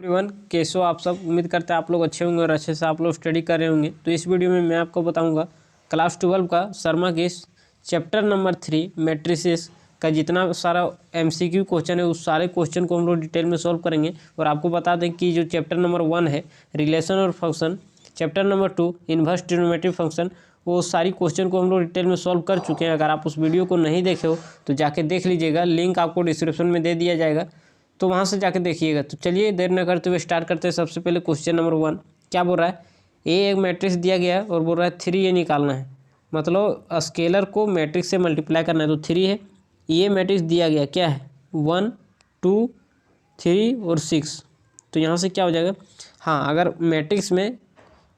Everyone, कैसे हो आप सब। उम्मीद करते हैं आप लोग अच्छे होंगे और अच्छे से आप लोग स्टडी कर रहे होंगे। तो इस वीडियो में मैं आपको बताऊंगा क्लास 12 का Sharma case chapter number 3 matrices का जितना सारा एमसीक्यू क्वेश्चन है उस सारे क्वेश्चन को हम लोग डिटेल में सॉल्व करेंगे। और आपको बता दें कि जो चैप्टर नंबर 1 है रिलेशन और function, chapter number 2 inverse trigonometry function, वो सारी क्वेश्चन को हम लोग डिटेल में सॉल्व कर चुके हैं। अगर आप उस वीडियो को नहीं देखे हो तो जाके देख लीजिएगा, लिंक आपको डिस्क्रिप्शन में दे दिया जाएगा, तो वहाँ से जाके देखिएगा। तो चलिए देर न करते हुए स्टार्ट करते हैं। सबसे पहले क्वेश्चन नंबर 1 क्या बोल रहा है, एक मैट्रिक्स दिया गया है और बोल रहा है 3 निकालना है, मतलब स्केलर को मैट्रिक्स से मल्टीप्लाई करना है। तो 3 है, ये मैट्रिक्स दिया गया क्या है 1 2 3 और 6। तो यहाँ से क्या हो जाएगा, हाँ अगर मैट्रिक्स में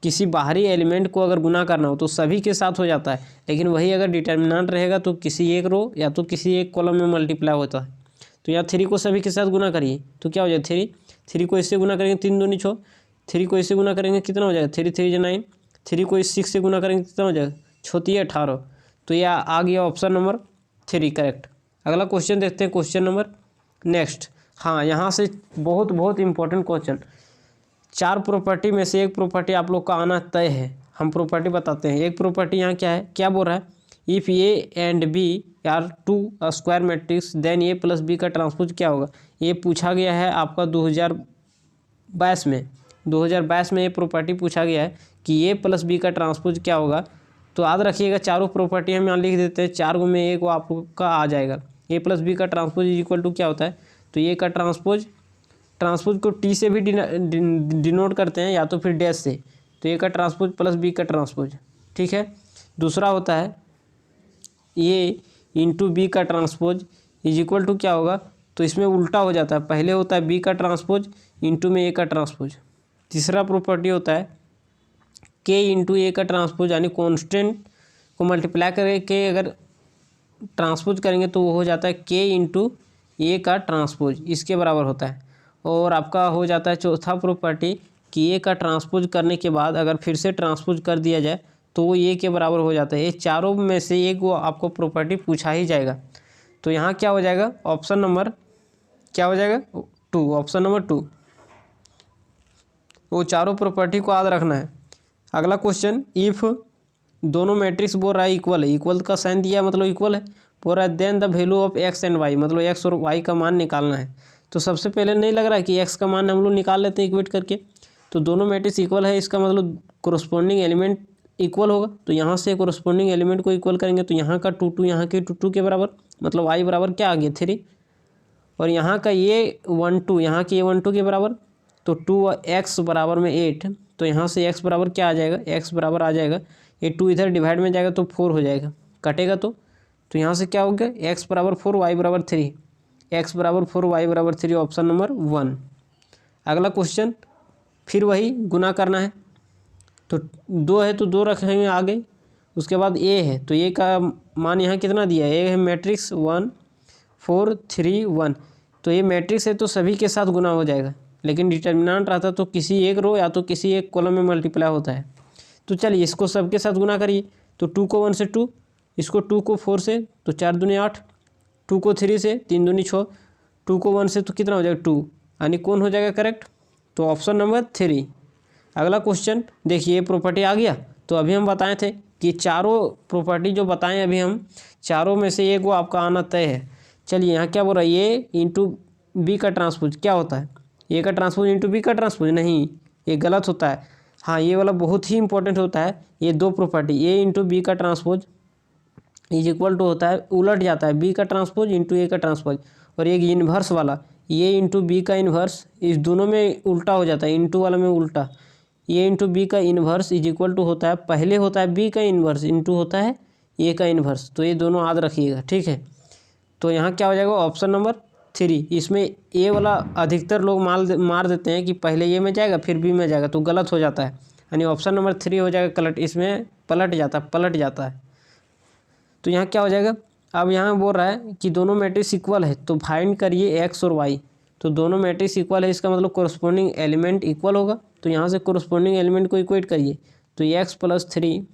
किसी बाहरी एलिमेंट को अगर गुना करना हो तो सभी के साथ हो जाता है, लेकिन वही अगर डिटर्मिनेंट रहेगा तो किसी एक रो या तो किसी एक कॉलम में मल्टीप्लाई होता है। तो यहाँ 3 को सभी के साथ गुना करिए तो क्या हो जाएगा 3 को इससे गुना करेंगे 3 दूनी 6, 3 को इससे गुना करेंगे कितना हो जाएगा 3 3 9, 3 को इस 6 से गुना करेंगे कितना हो जाएगा 6 18। तो यह आ गया ऑप्शन नंबर 3 करेक्ट। अगला क्वेश्चन देखते हैं, क्वेश्चन नंबर नेक्स्ट। हाँ यहाँ से बहुत इंपॉर्टेंट क्वेश्चन, 4 प्रॉपर्टी में से एक प्रॉपर्टी आप लोग का आना तय है। हम प्रॉपर्टी बताते हैं। एक प्रॉपर्टी यहाँ क्या है, क्या बोल रहा है, if A and B are two square matrix then A plus B का ट्रांसपोज क्या होगा। ये पूछा गया है आपका 2022 में ये प्रॉपर्टी पूछा गया है कि ए प्लस बी का ट्रांसपोज क्या होगा। तो याद रखिएगा चारों प्रॉपर्टी हम यहाँ लिख देते हैं, 4 में एक वो आपका आ जाएगा। ए प्लस बी का ट्रांसपोज इज इक्वल टू क्या होता है, तो ए का ट्रांसपोज को टी से भी डिनोट करते हैं या तो फिर डैश से। तो ए का ट्रांसपोज प्लस बी का ट्रांसपोज, ठीक है। दूसरा होता है ए इंटू बी का ट्रांसपोज इज इक्वल टू क्या होगा, तो इसमें उल्टा हो जाता है, पहले होता है बी का ट्रांसपोज इंटू में ए का ट्रांसपोज। तीसरा प्रॉपर्टी होता है के इंटू ए का ट्रांसपोज, यानी कॉन्स्टेंट को मल्टीप्लाई करके अगर ट्रांसपोज करेंगे तो वो हो जाता है के इंटू ए का ट्रांसपोज, इसके बराबर होता है। और आपका हो जाता है चौथा प्रॉपर्टी कि ए का ट्रांसपोज करने के बाद अगर फिर से ट्रांसपोज कर दिया जाए तो वो ए के बराबर हो जाता है। ये चारों में से एक वो आपको प्रॉपर्टी पूछा ही जाएगा। तो यहाँ क्या हो जाएगा, ऑप्शन नंबर क्या हो जाएगा 2, ऑप्शन नंबर 2। वो चारों प्रॉपर्टी को याद रखना है। अगला क्वेश्चन, इफ़ दोनों मैट्रिक्स बोल रहा है इक्वल है, इक्वल का साइन दिया मतलब इक्वल है, बोल रहा है then the value of x and y, मतलब एक्स और वाई का मान निकालना है। तो सबसे पहले नहीं लग रहा है कि एक्स का मान हम लोग निकाल लेते हैं इक्वेट करके। तो दोनों मैट्रिक्स इक्वल है, इसका मतलब कोरस्पॉन्डिंग एलिमेंट इक्वल होगा। तो यहाँ से कोरस्पॉन्डिंग एलिमेंट को इक्वल करेंगे तो यहाँ का 2 2 यहाँ के 2 2 के बराबर, मतलब आई बराबर क्या आ गया 3, और यहाँ का ये 1 2 यहाँ के ये 1 2 के बराबर। तो 2x बराबर में 8, तो यहाँ से x बराबर क्या आ जाएगा, x बराबर आ जाएगा, ये 2 इधर डिवाइड में जाएगा तो 4 हो जाएगा, कटेगा तो यहाँ से क्या हो गया x बराबर 4 y बराबर 3, x बराबर 4 y बराबर 3, ऑप्शन नंबर 1। अगला क्वेश्चन, फिर वही गुना करना है। तो 2 है तो 2 रखेंगे आगे, उसके बाद a है तो a का मान यहाँ कितना दिया है, a है मैट्रिक्स 1 4 3 1। तो ये मैट्रिक्स है तो सभी के साथ गुना हो जाएगा, लेकिन डिटर्मिनेंट रहता तो किसी एक रो या तो किसी एक कॉलम में मल्टीप्लाई होता है। तो चलिए इसको सबके साथ गुना करिए। तो 2 को 1 से 2, इसको 2 को 4 से तो 4 दूनी 8, 2 को 3 से 3 दूनी 6, 2 को 1 से तो कितना हो जाएगा 2, यानी कौन हो जाएगा करेक्ट, तो ऑप्शन नंबर 3। अगला क्वेश्चन देखिए, प्रॉपर्टी आ गया। तो अभी हम बताए थे कि चारों प्रॉपर्टी जो बताएं अभी हम, चारों में से एक वो आपका आना तय है। चलिए यहाँ क्या बोल रहा है, ए इंटू बी का ट्रांसपोज क्या होता है, ए का ट्रांसपोज इंटू बी का ट्रांसपोज, नहीं ये गलत होता है। हाँ ये वाला बहुत ही इंपॉर्टेंट होता है। ये दो प्रॉपर्टी ए इंटू बी का ट्रांसपोज इज इक्वल टू होता है, उलट जाता है बी का ट्रांसपोज इंटू ए का ट्रांसपोज। और एक इन्वर्स वाला ए इंटू बी का इन्वर्स, इस दोनों में उल्टा हो जाता है, इंटू वाला में उल्टा, ए इंटू बी का इन्वर्स इज इक्वल टू होता है, पहले होता है बी का इन्वर्स इंटू होता है ए का इन्वर्स। तो ये दोनों याद रखिएगा, ठीक है। तो यहाँ क्या हो जाएगा ऑप्शन नंबर 3। इसमें ए वाला अधिकतर लोग मार देते हैं कि पहले ए में जाएगा फिर बी में जाएगा, तो गलत हो जाता है, यानी ऑप्शन नंबर 3 हो जाएगा कलट, इसमें पलट जाता है। तो यहाँ क्या हो जाएगा, अब यहाँ बोल रहा है कि दोनों मैट्रिक्स इक्वल है तो फाइंड करिए एक्स और वाई। तो दोनों मैट्रिक्स इक्वल है, इसका मतलब कोरस्पॉन्डिंग एलिमेंट इक्वल होगा। तो यहाँ से कोरस्पॉन्डिंग एलिमेंट को इक्वेट करिए तो x + 3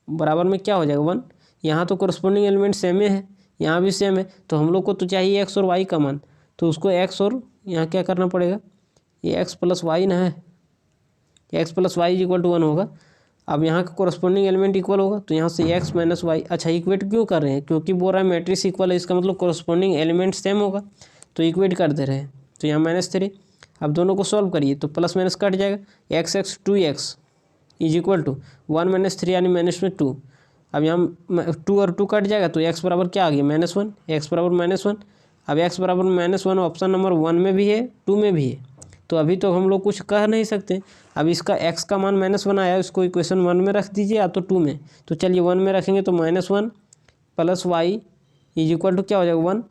बराबर में क्या हो जाएगा 1। यहाँ तो कोरस्पॉन्डिंग एलिमेंट सेम है, यहाँ भी सेम है, तो हम लोग को तो चाहिए एक्स और वाई का मान। तो उसको एक्स और यहाँ क्या करना पड़ेगा, ये एक्स प्लस वाई ना है, x plus y equal to 1 होगा। अब यहाँ का कोरस्पोंडिंग एलिमेंट इक्वल होगा, तो यहाँ से एक्स माइनस वाई। अच्छा इक्वेट क्यों कर रहे हैं, क्योंकि बोल रहा है मैट्रिक्स इक्वल है, इसका मतलब कोरस्पोंडिंग एलिमेंट सेम होगा, तो इक्वेट कर दे रहे हैं। तो यहाँ -3। अब दोनों को सॉल्व करिए तो प्लस माइनस कट जाएगा, x x 2x is equal to 1 - 3 यानी -2। अब यहाँ 2 और 2 कट जाएगा तो x बराबर क्या आ गया -1, x बराबर -1। अब x बराबर -1 ऑप्शन नंबर 1 में भी है 2 में भी है, तो अभी तो हम लोग कुछ कह नहीं सकते। अब इसका x का मान -1 आया, इसको इक्वेशन 1 में रख दीजिए या तो 2 में। तो चलिए 1 में रखेंगे तो -1 plus y is equal to क्या हो जाएगा 1।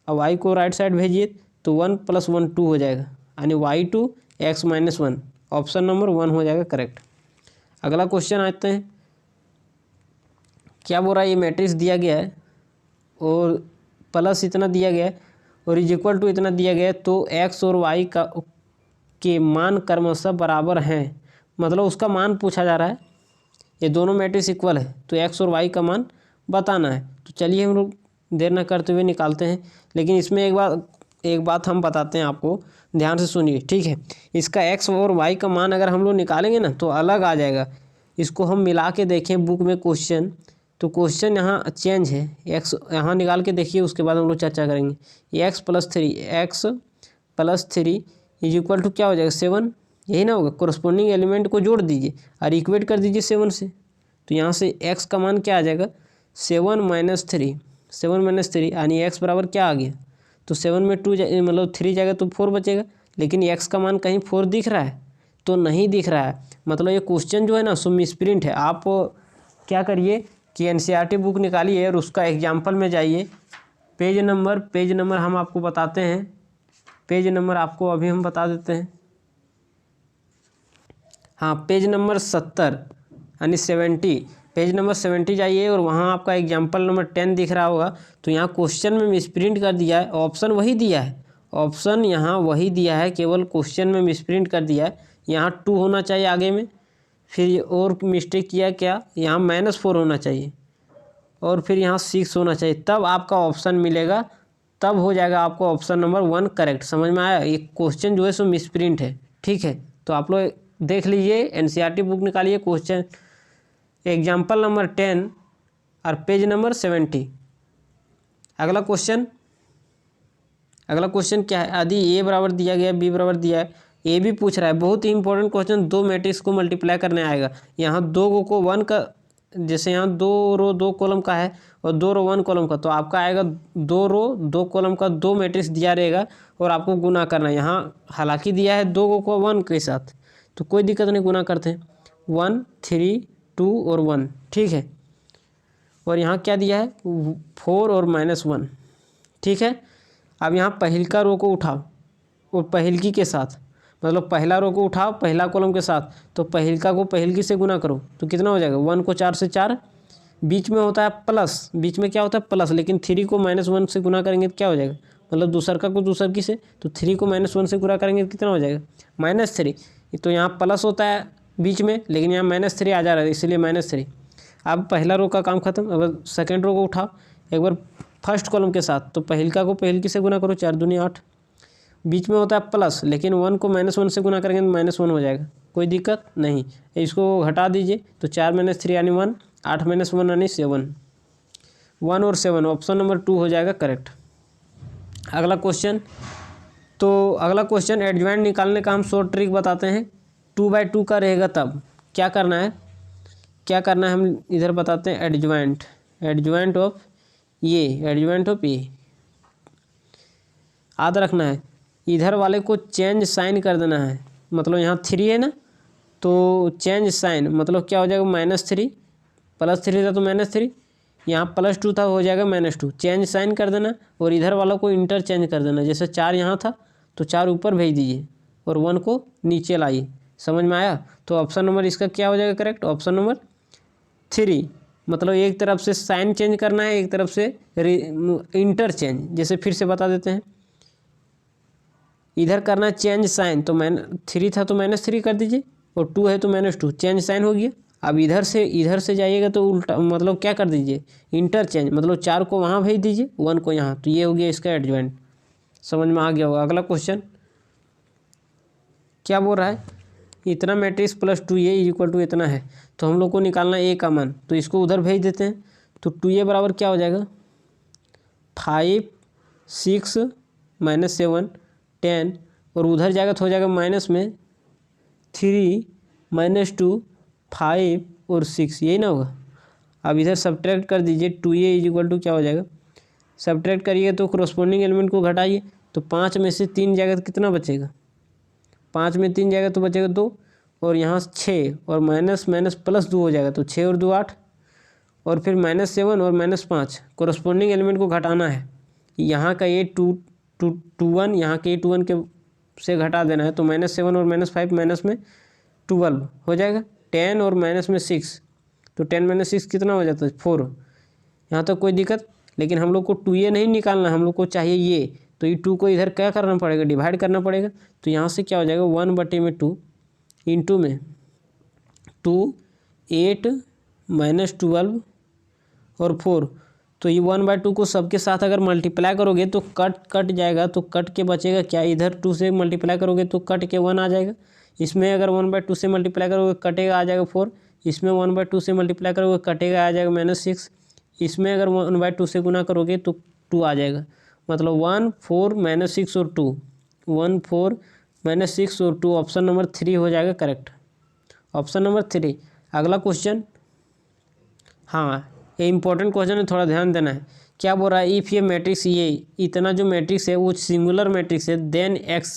अब y को राइट साइड भेजिए तो 1 + 1 2 हो जाएगा, यानी y2 x - 1 ऑप्शन नंबर 1 हो जाएगा करेक्ट। अगला क्वेश्चन आते हैं, क्या बोल रहा है, ये मैट्रिक्स दिया गया है और प्लस इतना दिया गया है और इज इक्वल टू इतना दिया गया है, तो x और y के मान क्रमशः बराबर हैं, मतलब उसका मान पूछा जा रहा है। ये दोनों मैट्रिक्स इक्वल है तो x और y का मान बताना है। तो चलिए हम लोग देर न करते हुए निकालते हैं, लेकिन इसमें एक बात हम बताते हैं आपको, ध्यान से सुनिए ठीक है। इसका x और y का मान अगर हम लोग निकालेंगे ना तो अलग आ जाएगा। इसको हम मिला के देखें बुक में क्वेश्चन, तो क्वेश्चन यहाँ चेंज है, x यहाँ निकाल के देखिए, उसके बाद हम लोग चर्चा करेंगे। x + 3 इज इक्वल टू क्या हो जाएगा 7, यही ना होगा। कोरस्पोंडिंग एलिमेंट को जोड़ दीजिए और इक्वेट कर दीजिए 7 से, तो यहाँ से x का मान क्या आ जाएगा 7 - 3 यानी x बराबर क्या आ गया, तो 7 में 2 मतलब 3 जाएगा तो 4 बचेगा। लेकिन x का मान कहीं 4 दिख रहा है तो नहीं दिख रहा है, मतलब ये क्वेश्चन जो है ना सो मिसप्रिंट है। आप क्या करिए कि NCERT बुक निकालिए और उसका एग्जाम्पल में जाइए, पेज नंबर हम आपको बताते हैं, पेज नंबर आपको अभी हम बता देते हैं। हाँ पेज नंबर 70 यानी 70, पेज नंबर 70 जाइए और वहाँ आपका एग्जाम्पल नंबर 10 दिख रहा होगा। तो यहाँ क्वेश्चन में मिसप्रिंट कर दिया है, ऑप्शन वही दिया है, ऑप्शन यहाँ वही दिया है, केवल क्वेश्चन में मिसप्रिंट कर दिया है। यहाँ 2 होना चाहिए आगे में, फिर और मिस्टेक किया क्या, यहाँ -4 होना चाहिए और फिर यहाँ 6 होना चाहिए, तब आपका ऑप्शन मिलेगा, तब हो जाएगा आपको ऑप्शन नंबर 1 करेक्ट। समझ में आया, ये क्वेश्चन जो है सो मिसप्रिंट है ठीक है। तो आप लोग देख लीजिए, NCERT बुक निकालिए, क्वेश्चन एग्जाम्पल नंबर 10 और पेज नंबर 70। अगला क्वेश्चन क्या है, यदि a बराबर दिया गया b बराबर दिया है, ए भी पूछ रहा है, बहुत ही इंपॉर्टेंट क्वेश्चन। 2 मैट्रिक्स को मल्टीप्लाई करने आएगा, यहाँ 2 को 1 का, जैसे यहाँ 2 रो 2 कॉलम का है और 2 रो 1 कॉलम का, तो आपका आएगा 2 रो 2 कॉलम का 2 मैट्रिक्स दिया रहेगा और आपको गुना करना है। यहाँ हालांकि दिया है 2 को 1 के साथ, तो कोई दिक्कत नहीं, गुना करते हैं 1 3 2 और 1 ठीक है। और यहाँ क्या दिया है 4 और -1 ठीक है। अब यहाँ पहिलका रो को उठाओ और पहिलकी के साथ, मतलब पहला रो को उठाओ पहला कॉलम के साथ, तो पहिलका को पहिलकी से गुना करो तो कितना हो जाएगा 1 को 4 से 4, बीच में होता है प्लस, बीच में क्या होता है प्लस, लेकिन 3 को -1 से गुना करेंगे तो क्या हो जाएगा, मतलब दूसरका को दूसरकी से, तो 3 को -1 से गुना करेंगे तो कितना हो जाएगा -3। तो यहाँ प्लस होता है बीच में, लेकिन यहाँ -3 आ जा रहा है इसलिए -3। अब पहला रो का काम खत्म। अब सेकेंड रो को उठाओ एक बार फर्स्ट कॉलम के साथ, तो पहिलका को पहिलकी से गुना करो 4 दूनी 8, बीच में होता है प्लस, लेकिन 1 को -1 से गुना करेंगे तो -1 हो जाएगा, कोई दिक्कत नहीं। इसको हटा दीजिए तो 4 - 3 यानी 1, 8 - 1 यानी 7, 1 और 7 ऑप्शन नंबर 2 हो जाएगा करेक्ट। अगला क्वेश्चन, तो अगला क्वेश्चन एडजॉइंट निकालने का हम शॉर्ट ट्रिक बताते हैं। 2/2 का रहेगा तब क्या करना है, हम इधर बताते हैं। एडजॉइंट ऑफ ए याद रखना है, इधर वाले को चेंज साइन कर देना है, मतलब यहाँ 3 है ना, तो चेंज साइन मतलब क्या हो जाएगा -3, +3 था तो -3, यहाँ +2 था हो जाएगा -2, चेंज साइन कर देना और इधर वाला को इंटरचेंज कर देना। जैसे 4 यहाँ था तो 4 ऊपर भेज दीजिए और 1 को नीचे लाइए। समझ में आया, तो ऑप्शन नंबर इसका क्या हो जाएगा करेक्ट, ऑप्शन नंबर 3। मतलब एक तरफ से साइन चेंज करना है, एक तरफ से इंटरचेंज। जैसे फिर से बता देते हैं, इधर करना चेंज साइन, तो 3 था तो -3 कर दीजिए और 2 है तो -2, चेंज साइन हो गया। अब इधर से जाइएगा तो उल्टा, मतलब क्या कर दीजिए इंटरचेंज, मतलब 4 को वहाँ भेज दीजिए 1 को यहाँ, तो ये हो गया इसका एडजॉइंट। समझ में आ गया होगा। अगला क्वेश्चन, क्या बोल रहा है, इतना matrix plus 2a equal to इतना है, तो हम लोग को निकालना a का मान, तो इसको उधर भेज देते हैं। तो 2a बराबर क्या हो जाएगा, 5 6 -7 10, और उधर जाएगा तो हो जाएगा माइनस में 3 -2 5 और 6, यही ना होगा। अब इधर सब्ट्रैक्ट कर दीजिए, 2a इक्वल टू क्या हो जाएगा, सब्ट्रैक्ट करिए तो कोरोस्पोंडिंग एलिमेंट को घटाइए, तो 5 में से 3 जाएगा तो कितना बचेगा, 5 में 3 जाएगा तो बचेगा 2, और यहाँ 6 और माइनस माइनस प्लस 2 हो जाएगा, तो 6 और 2 8, और फिर -7 और -5 कोरोस्पोंडिंग एलिमेंट को घटाना है। यहाँ का a 21 यहाँ के a 21 के से घटा देना है, तो -7 और -5 माइनस में 12 हो जाएगा, 10 और माइनस में 6, तो 10 - 6 कितना हो जाता है 4। यहाँ तक कोई दिक्कत, लेकिन हम लोग को 2a नहीं निकालना, हम लोग को चाहिए ये, तो ये 2 को इधर क्या करना पड़ेगा, डिवाइड करना पड़ेगा। तो यहाँ से क्या हो जाएगा 1/2 इंटू में 2 8 -12 और 4, तो ये 1/2 को सबके साथ अगर मल्टीप्लाई करोगे तो कट जाएगा, तो कट के बचेगा क्या, इधर 2 से मल्टीप्लाई करोगे तो कट के 1 आ जाएगा, इसमें अगर 1/2 से मल्टीप्लाई करोगे कटेगा आ जाएगा 4, इसमें 1/2 से मल्टीप्लाई करोगे कटेगा आ जाएगा -6, इसमें अगर 1/2 से गुना करोगे तो 2 आ जाएगा, मतलब 1 4 -6 और 2, 1 4 -6 और 2, ऑप्शन नंबर 3 हो जाएगा करेक्ट, ऑप्शन नंबर 3। अगला क्वेश्चन, हाँ ये इंपॉर्टेंट क्वेश्चन है, थोड़ा ध्यान देना है। क्या बोल रहा है, इफ़ ये मैट्रिक्स, ये इतना जो मैट्रिक्स है वो सिंगुलर मैट्रिक्स है, then x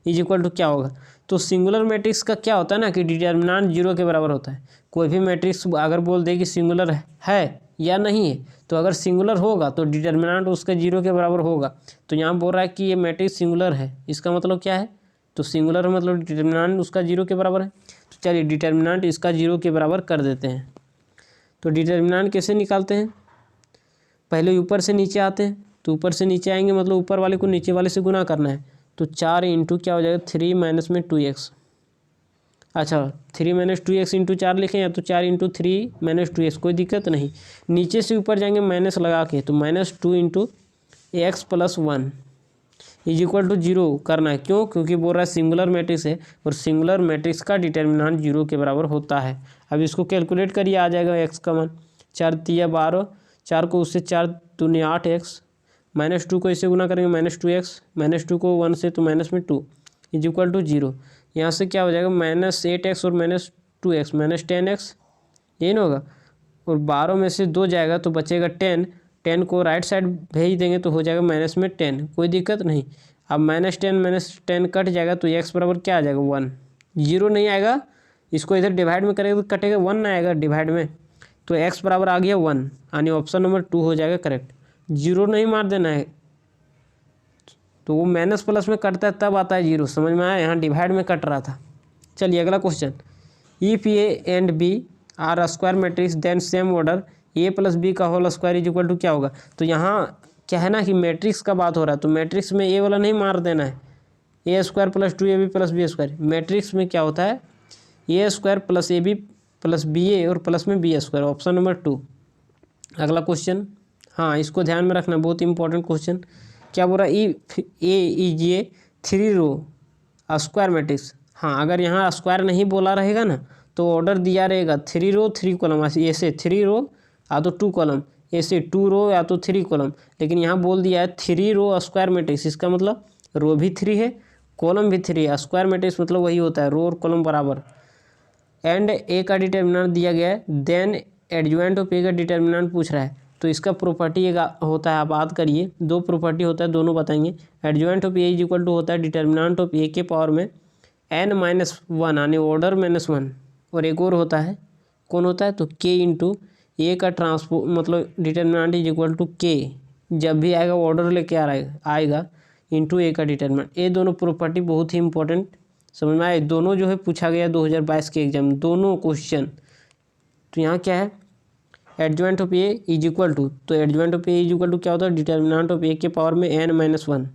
is equal to क्या होगा। तो सिंगुलर मैट्रिक्स का क्या होता है ना कि डिटर्मिनेंट 0 के बराबर होता है। कोई भी मैट्रिक्स अगर बोल दे कि सिंगुलर है या नहीं है, तो अगर सिंगुलर होगा तो डिटर्मिनेंट उसका 0 के बराबर होगा। तो यहाँ बोल रहा है कि ये मैट्रिक्स सिंगुलर है, इसका मतलब क्या है, तो सिंगुलर मतलब डिटर्मिनेंट उसका 0 के बराबर है। तो चलिए डिटर्मिनेंट इसका 0 के बराबर कर देते हैं। तो डिटर्मिनेंट कैसे निकालते हैं, पहले ऊपर से नीचे आते हैं, तो ऊपर से नीचे आएंगे मतलब ऊपर वाले को नीचे वाले से गुना करना है, तो 4 इंटू क्या हो जाएगा 3 माइनस में 2x, अच्छा 3 - 2x इंटू 4 लिखें, या तो 4 इंटू 3 - 2x, कोई दिक्कत नहीं। नीचे से ऊपर जाएंगे माइनस लगा के, तो -2 into x plus 1 is equal to 0 करना है। क्यों, क्योंकि बोल रहा है सिंगुलर मैट्रिक्स है, और सिंगुलर मैट्रिक्स का डिटर्मिनेंट 0 के बराबर होता है। अब इसको कैलकुलेट करिए, आ जाएगा x का मान 4 × 12, 4 को उससे 4 दूनी 8x, -2 को इससे गुना करेंगे -2x, -2 को 1 से तो माइनस में 2 इज इक्वल टू 0। यहाँ से क्या हो जाएगा -8x और -2x -10x, यही ना होगा, और 12 में से 2 जाएगा तो बचेगा 10, 10 को राइट साइड भेज देंगे तो हो जाएगा माइनस में 10, कोई दिक्कत नहीं। अब -10 -10 कट जाएगा तो x बराबर क्या आ जाएगा 1, 0 नहीं आएगा, इसको इधर डिवाइड में करेगा तो कटेगा 1 ना आएगा डिवाइड में, तो x बराबर आ गया 1, यानी ऑप्शन नंबर 2 हो जाएगा करेक्ट। 0 नहीं मार देना है, तो वो माइनस प्लस में कटता है तब आता है 0, समझ में आया, यहाँ डिवाइड में कट रहा था। चलिए अगला question, if A and B are square matrix then same order a + b का whole square is equal to क्या होगा। तो यहाँ क्या है ना कि मैट्रिक्स का बात हो रहा है, तो मैट्रिक्स में a वाला नहीं मार देना है, a² + 2ab + b²। मैट्रिक्स में क्या होता है a² + ab + ba और प्लस में b², ऑप्शन नंबर 2। अगला क्वेश्चन, हाँ इसको ध्यान में रखना, बहुत इंपॉर्टेंट क्वेश्चन। क्या बोल रहा है, if A is a 3 row square matrix. हाँ अगर यहाँ स्क्वायर नहीं बोला रहेगा ना तो ऑर्डर दिया रहेगा 3 रो 3 कॉलम, ऐसे 3 रो या तो 2 कॉलम, ऐसे 2 रो या तो 3 कॉलम, लेकिन यहाँ बोल दिया है 3 रो स्क्वायर मैट्रिक्स, इसका मतलब रो भी 3 है कॉलम भी 3 है। स्क्वायर मैट्रिक्स मतलब वही होता है रो और कॉलम बराबर। एंड ए का डिटर्मिनेंट दिया गया है, देन एडजॉइंट ऑफ ए का डिटर्मिनेंट पूछ रहा है, तो इसका प्रॉपर्टी एक होता है, आप याद करिए 2 प्रॉपर्टी होता है, दोनों बताएंगे। Adjoint of A is equal to होता है डिटर्मिनेंट ऑफ ए के पावर में n-1 यानी ऑर्डर -1, और एक और होता है, कौन होता है, तो k इंटू ए का ट्रांसपो मतलब determinant is equal to k, जब भी आएगा ऑर्डर लेके आएगा इंटू ए का डिटर्मिनेंट। ये दोनों प्रॉपर्टी बहुत ही इंपॉर्टेंट, समझ में आए, दोनों जो है पूछा गया 2022 के एग्जाम में, दोनों क्वेश्चन। तो यहाँ क्या है, adjoint of A is equal to, तो adjoint of A is equal to क्या होता है, डिटर्मिनेंट ऑफ ए के पावर में n-1,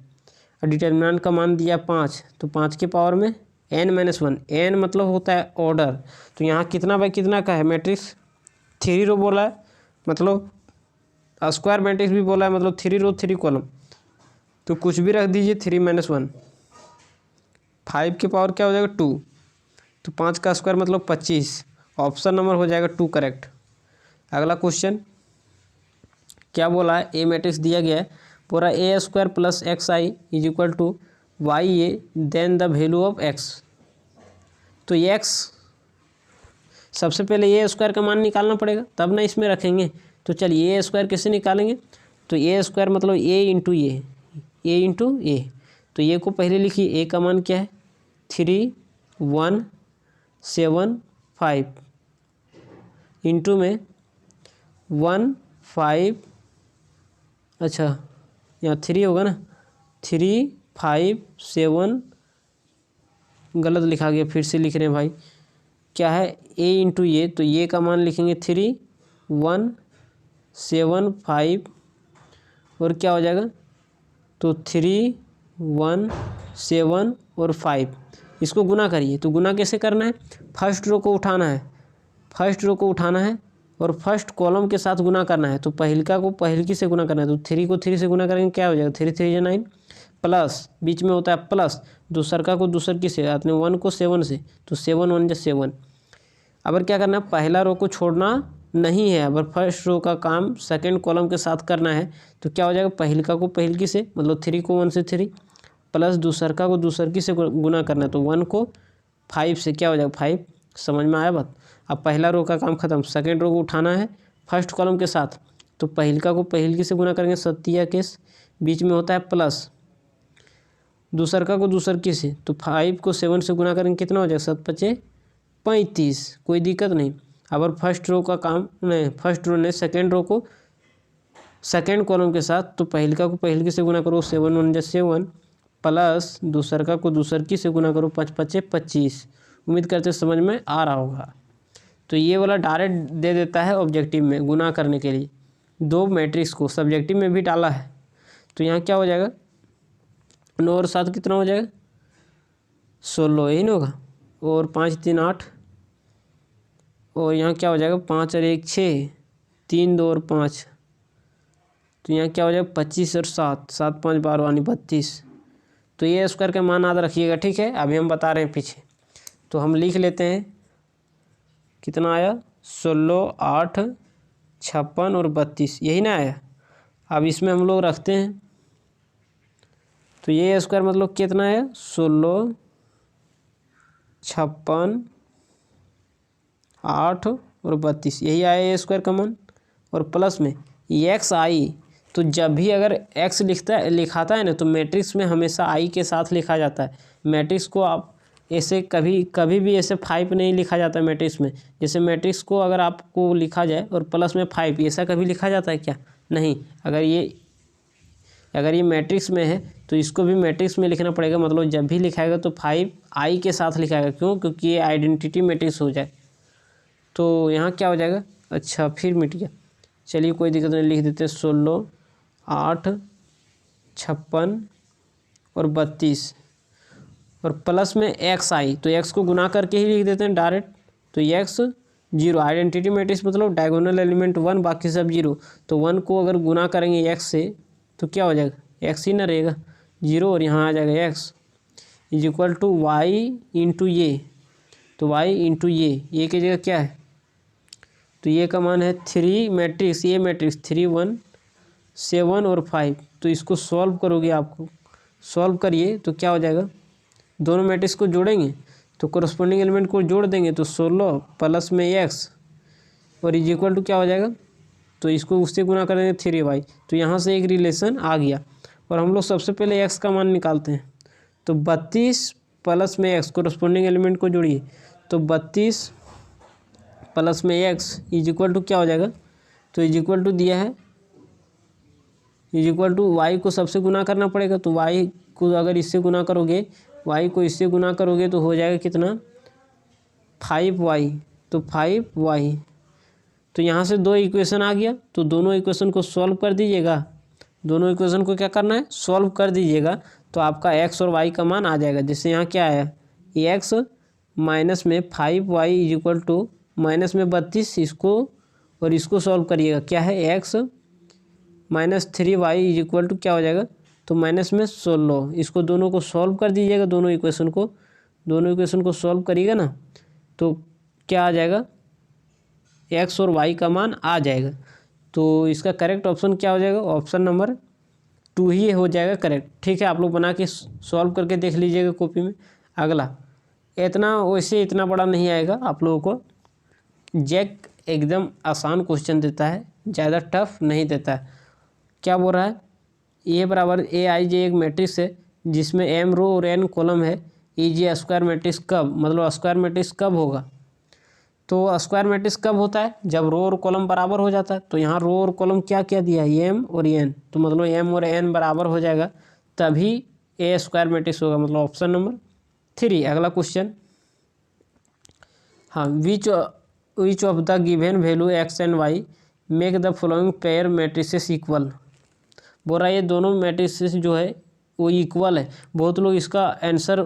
और डिटर्मिनेंट का मान दिया 5, तो 5 के पावर में n-1, n मतलब होता है ऑर्डर। तो यहाँ कितना बाई कितना का है मैट्रिक्स, 3 रो बोला है, मतलब स्क्वायर मैट्रिक्स भी बोला है, मतलब 3 रो 3 कॉलम, तो कुछ भी रख दीजिए 3 - 1 5 की पावर क्या हो जाएगा 2, तो 5 का स्क्वायर मतलब 25। ऑप्शन नंबर हो जाएगा 2 करेक्ट। अगला क्वेश्चन क्या बोला है, ए मैट्रिक्स दिया गया है, पूरा A square plus X I is equal to Y A then the value of X. तो ये एक्स सबसे पहले ए स्क्वायर का मान निकालना पड़ेगा तब ना इसमें रखेंगे। तो चलिए ए स्क्वायर कैसे निकालेंगे, तो ए स्क्वायर मतलब ए इंटू ए। तो ए को पहले लिखिए, ए का मान क्या है 3175 इंटू में 15, अच्छा यहाँ 3 होगा ना, 357, गलत लिखा गया, फिर से लिख रहे हैं भाई। क्या है ए इंटू ए, तो ए का मान लिखेंगे 3175 और क्या हो जाएगा, तो 317 और 5, इसको गुना करिए। तो गुना कैसे करना है, फर्स्ट रो को उठाना है और फर्स्ट कॉलम के साथ गुना करना है। तो पहिलका को पहिलकी से गुना करना है, तो 3 को 3 से गुना करेंगे, क्या हो जाएगा 3 3 या 9 प्लस बीच में होता है प्लस, दूसरका को दूसरकी से, आपने 1 को 7 से, तो 7 1 जा 7। अब क्या करना है, पहला रो को छोड़ना नहीं है, अगर फर्स्ट रो का काम सेकंड कॉलम के साथ करना है। तो क्या हो जाएगा, पहिलका को पहिलकी से मतलब 3 को 1 से 3 प्लस दूसरका को दूसरकी से गुना करना है, तो 1 को 5 से, क्या हो जाएगा 5। समझ में आया बात। अब पहला रो का काम खत्म, सेकंड रो को उठाना है फर्स्ट कॉलम के साथ। तो पहिलका को पहिलकी से गुना करेंगे, सत्या केस बीच में होता है प्लस, दूसरका को दूसरकी से, तो 5 को 7 से गुना करेंगे, कितना हो जाएगा 7 5 35, कोई दिक्कत नहीं। अगर फर्स्ट रो का काम नहीं, फर्स्ट रो ने सेकंड रो को सेकंड कॉलम के साथ, तो पहिलका को पहिलकी से गुना करो 7 1 जा 7 प्लस दूसरका को दूसरकी से गुना करो 5 5 25। उम्मीद करते समझ में आ रहा होगा। तो ये वाला डायरेक्ट दे देता है ऑब्जेक्टिव में गुना करने के लिए, दो मैट्रिक्स को सब्जेक्टिव में भी डाला है। तो यहाँ क्या हो जाएगा, 9 और 7 कितना हो जाएगा 16, यही ना होगा, और 5 3 8, और यहाँ क्या हो जाएगा 5 और 1 6, 3 2 और 5, तो यहाँ क्या हो जाएगा 25 और 7 7 5 12 यानी 32। तो ये स्क्वायर का मान याद रखिएगा, ठीक है। अभी हम बता रहे हैं पीछे, तो हम लिख लेते हैं कितना आया 16 8 56 और 32, यही ना आया। अब इसमें हम लोग रखते हैं, तो ये स्क्वायर मतलब कितना है 16 56 8 और 32, यही आया ये स्क्वायर का मान। और प्लस में एक्स आई, तो जब भी अगर एक्स लिखाता है ना, तो मैट्रिक्स में हमेशा आई के साथ लिखा जाता है। मैट्रिक्स को आप ऐसे कभी भी ऐसे 5 नहीं लिखा जाता है मैट्रिक्स में। जैसे मैट्रिक्स को अगर आपको लिखा जाए और प्लस में 5, ऐसा कभी लिखा जाता है क्या, नहीं। अगर ये मैट्रिक्स में है तो इसको भी मैट्रिक्स में लिखना पड़ेगा, मतलब जब भी लिखाएगा तो 5 आई के साथ लिखाएगा, क्यों, क्योंकि ये आइडेंटिटी मैट्रिक्स हो जाए। तो यहाँ क्या हो जाएगा, अच्छा फिर मिट गया, चलिए कोई दिक्कत नहीं, लिख देते हैं 16 8 56 और 32 और प्लस में एक्स आई, तो एक्स को गुना करके ही लिख देते हैं डायरेक्ट। तो एक्स 0, आइडेंटिटी मैट्रिक्स मतलब डायगोनल एलिमेंट 1 बाकी सब 0। तो 1 को अगर गुना करेंगे एक्स से तो क्या हो जाएगा, एक्स ही ना रहेगा 0, और यहाँ आ जाएगा x is equal to y into ये। तो वाई इंटू ये की जगह क्या है, तो ये का मान है 3 मैट्रिक्स, ये मैट्रिक्स 3 1 7 और 5। तो इसको सॉल्व करोगे, आपको सॉल्व करिए तो क्या हो जाएगा, दोनों मैट्रिक्स को जोड़ेंगे तो कोरस्पोंडिंग एलिमेंट को जोड़ देंगे, तो 16 प्लस में एक्स और इज इक्वल टू क्या हो जाएगा, तो इसको उससे गुना करेंगे 3 वाई। तो यहाँ से एक रिलेशन आ गया। और हम लोग सबसे पहले एक्स का मान निकालते हैं, तो 32 प्लस में एक्स, कोरस्पोंडिंग एलिमेंट को जोड़िए, तो 32 प्लस में एक्स इज इक्वल टू क्या हो जाएगा, तो इज इक्वल टू दिया है, इज इक्वल टू वाई को सबसे गुना करना पड़ेगा। तो वाई को अगर इससे गुना करोगे, वाई को इससे गुना करोगे तो हो जाएगा कितना 5y, तो 5y। तो यहाँ से दो इक्वेशन आ गया, तो दोनों इक्वेशन को सॉल्व कर दीजिएगा, दोनों इक्वेशन को क्या करना है सॉल्व कर दीजिएगा, तो आपका x और y का मान आ जाएगा। जैसे यहाँ क्या आया, x माइनस में 5y is equal to minus में 32, इसको और इसको सॉल्व करिएगा, क्या है x minus 3y is equal to क्या हो जाएगा, तो माइनस में 16। इसको दोनों को सॉल्व कर दीजिएगा, दोनों इक्वेशन को सॉल्व करिएगा ना तो क्या आ जाएगा, एक्स और वाई का मान आ जाएगा। तो इसका करेक्ट ऑप्शन क्या हो जाएगा, ऑप्शन नंबर 2 ही हो जाएगा करेक्ट। ठीक है, आप लोग बना के सॉल्व करके देख लीजिएगा कॉपी में। अगला इतना वैसे इतना बड़ा नहीं आएगा आप लोगों को, जैक एकदम आसान क्वेश्चन देता है, ज़्यादा टफ नहीं देता है। क्या बोल रहा है, ए बराबर ए आई जे एक मैट्रिक्स है जिसमें एम रो और एन कॉलम है, ई जे स्क्वायर मैट्रिक्स कब, मतलब स्क्वायर मैट्रिक्स कब होगा। तो स्क्वायर मैट्रिक्स कब होता है, जब रो और कॉलम बराबर हो जाता है। तो यहाँ रो और कॉलम क्या क्या दिया है, एम और एन, तो मतलब एम और एन बराबर हो जाएगा तभी ए स्क्वायर मैट्रिक्स होगा, मतलब ऑप्शन नंबर 3। अगला क्वेश्चन, हाँ, which of the given value x and y make the following pair matrices equal. बोल रहा है ये दोनों मैट्रिसेस जो है वो इक्वल है। बहुत लोग इसका आंसर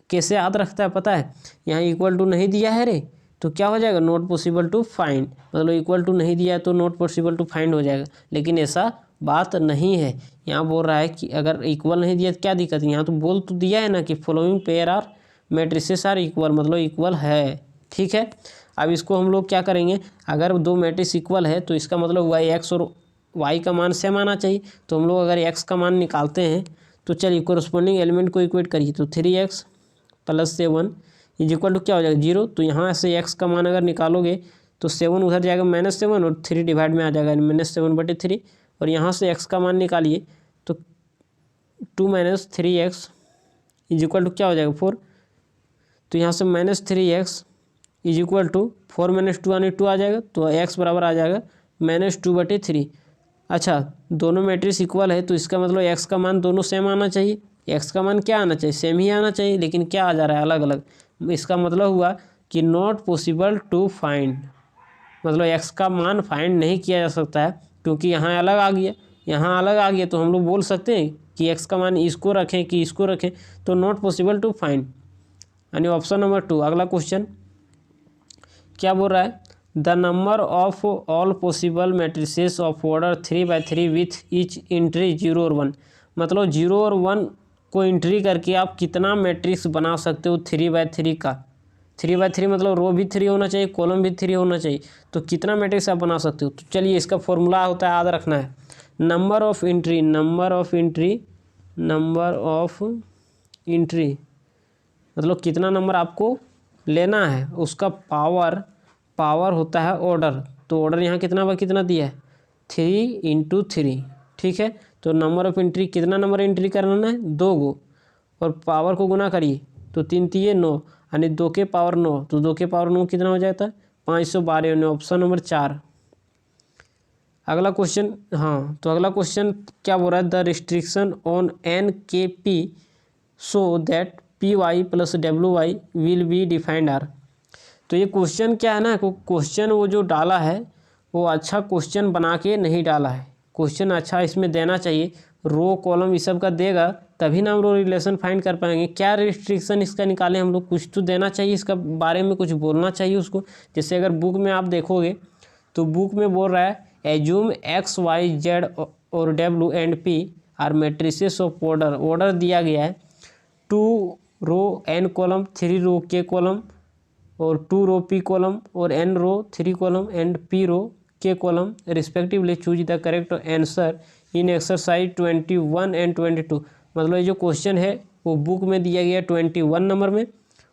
कैसे याद रखता है पता है, यहाँ इक्वल टू नहीं दिया है रे तो क्या हो जाएगा, नॉट पॉसिबल टू फाइंड, मतलब इक्वल टू नहीं दिया है तो नॉट पॉसिबल टू फाइंड हो जाएगा। लेकिन ऐसा बात नहीं है, यहाँ बोल रहा है कि अगर इक्वल नहीं दिया तो क्या दिक्कत है, यहाँ तो बोल तो दिया है ना कि following pair are matrices are equal, मतलब इक्वल है। ठीक है, अब इसको हम लोग क्या करेंगे, अगर दो मैट्रिक्स इक्वल है तो इसका मतलब हुआ एक्स और वाई का मान सेम आना चाहिए। तो हम लोग अगर एक्स का मान निकालते हैं तो चलिए कोरस्पॉन्डिंग एलिमेंट को इक्वेट करिए, तो 3x + 7 इज इक्वल टू क्या हो जाएगा 0। तो यहाँ से x का मान अगर निकालोगे तो 7 उधर जाएगा -7 और 3 डिवाइड में आ जाएगा -7/3। और यहाँ से x का मान निकालिए तो 2 - 3x इज इक्वल टू क्या हो जाएगा 4। तो यहाँ से -3x इज इक्वल टू 4 - 2 यानी 2 आ जाएगा, तो x बराबर आ जाएगा -2/3। अच्छा, दोनों मैट्रिक्स इक्वल है तो इसका मतलब x का मान दोनों सेम आना चाहिए। x का मान क्या आना चाहिए, सेम ही आना चाहिए, लेकिन क्या आ जा रहा है अलग अलग। इसका मतलब हुआ कि नॉट पॉसिबल टू फाइंड, मतलब x का मान फाइंड नहीं किया जा सकता है क्योंकि यहाँ अलग आ गया, यहाँ अलग आ गया। तो हम लोग बोल सकते हैं कि x का मान इसको रखें कि इसको रखें, तो नॉट पॉसिबल टू फाइंड, यानी ऑप्शन नंबर 2। अगला क्वेश्चन क्या बोल रहा है, the number of all possible matrices of order 3/3 with each entry 0 और 1, मतलब 0 और 1 को एंट्री करके आप कितना मैट्रिक्स बना सकते हो 3/3 का। 3/3 मतलब रो भी 3 होना चाहिए, कॉलम भी 3 होना चाहिए, तो कितना मैट्रिक्स आप बना सकते हो। तो चलिए इसका फॉर्मूला होता है, याद रखना है, नंबर ऑफ एंट्री मतलब कितना नंबर आपको लेना है, उसका पावर होता है ऑर्डर। तो ऑर्डर यहाँ कितना बार कितना दिया है 3 × 3। ठीक है, तो नंबर ऑफ एंट्री कितना नंबर एंट्री करना है 2 गो, और पावर को गुना करिए तो 3 × 3 = 9, यानी 2 के पावर 9, तो 2 के पावर 9 कितना हो जाता है 512, यानी ऑप्शन नंबर 4। अगला क्वेश्चन, हाँ, तो अगला क्वेश्चन क्या बोल रहा है, the restriction on NKP so that PY + WY will be defined are. तो ये क्वेश्चन क्या है ना, क्वेश्चन वो जो डाला है वो अच्छा क्वेश्चन बना के नहीं डाला है। क्वेश्चन अच्छा इसमें देना चाहिए, रो कॉलम ये सब का देगा तभी ना हम लोग रिलेशन फाइंड कर पाएंगे। क्या रिस्ट्रिक्शन इसका निकालें हम लोग, कुछ तो देना चाहिए, इसका बारे में कुछ बोलना चाहिए उसको। जैसे अगर बुक में आप देखोगे तो बुक में बोल रहा है एज्यूम X Y Z और W and P are matrices of order दिया गया है 2 row N column 3 row K column और 2 रो P कॉलम और N row 3 column and P row K column respectively, choose the correct answer in exercise 21 and 22। मतलब ये जो question है वो बुक में दिया गया 21 नंबर में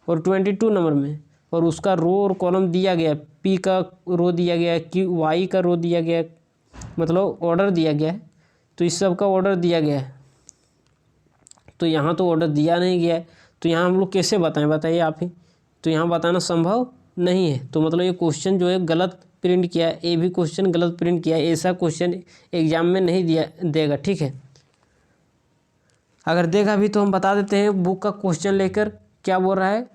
और 22 नंबर में, और उसका रो और कॉलम दिया गया, P का रो दिया गया है, Y का रो दिया गया है, मतलब ऑर्डर दिया गया है। तो इस सब का ऑर्डर दिया गया है, तो यहाँ तो ऑर्डर दिया नहीं गया है, तो यहाँ हम लोग कैसे बताएं, बताइए आप ही। तो यहाँ बताना संभव नहीं है, तो मतलब ये क्वेश्चन जो है गलत प्रिंट किया है, ये भी क्वेश्चन गलत प्रिंट किया है। ऐसा क्वेश्चन एग्जाम में नहीं देगा। ठीक है, अगर देगा भी तो हम बता देते हैं बुक का क्वेश्चन लेकर क्या बोल रहा है,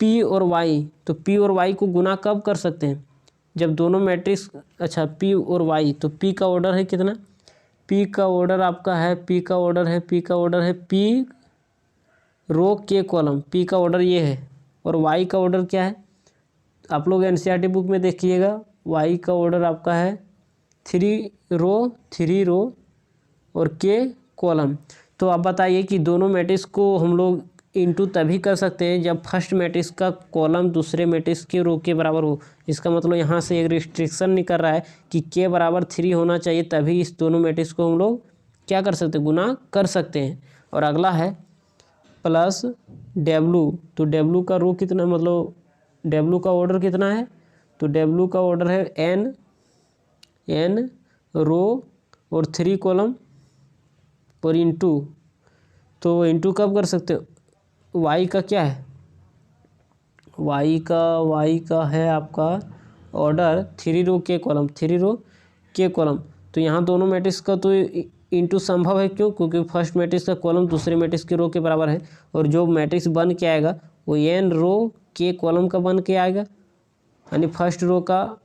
P और Y, तो P और Y को गुना कब कर सकते हैं, जब दोनों मैट्रिक्स, अच्छा P और Y, तो P का ऑर्डर है कितना, P का ऑर्डर आपका है, P का ऑर्डर है P row K column, P का ऑर्डर ये है, और Y का ऑर्डर क्या है, आप लोग NCERT बुक में देखिएगा, Y का ऑर्डर आपका है 3 रो और K कॉलम। तो आप बताइए कि दोनों मैट्रिक्स को हम लोग इंटू तभी कर सकते हैं जब फर्स्ट मैट्रिक्स का कॉलम दूसरे मैट्रिक्स के रो के बराबर हो। इसका मतलब यहाँ से एक रिस्ट्रिक्शन निकल रहा है कि के बराबर 3 होना चाहिए, तभी इस दोनों मैट्रिक्स को हम लोग क्या कर सकते हैं, गुना कर सकते हैं। और अगला है प्लस डब्लू। तो डब्लू का रो कितना, मतलब डब्लू का ऑर्डर कितना है, तो डब्लू का ऑर्डर है एन रो और 3 कॉलम और इंटू। तो इंटू कब कर सकते हो, वाई का क्या है, वाई का है आपका ऑर्डर 3 रो के कॉलम, 3 रो के कॉलम। तो यहाँ दोनों मैट्रिक्स का तो इंटू संभव है, क्यों, क्योंकि फर्स्ट मैट्रिक्स का कॉलम दूसरे मैट्रिक्स के रो के बराबर है। और जो मैट्रिक्स बन के आएगा वो एन रो के कॉलम का बन के आएगा, यानी फर्स्ट रो का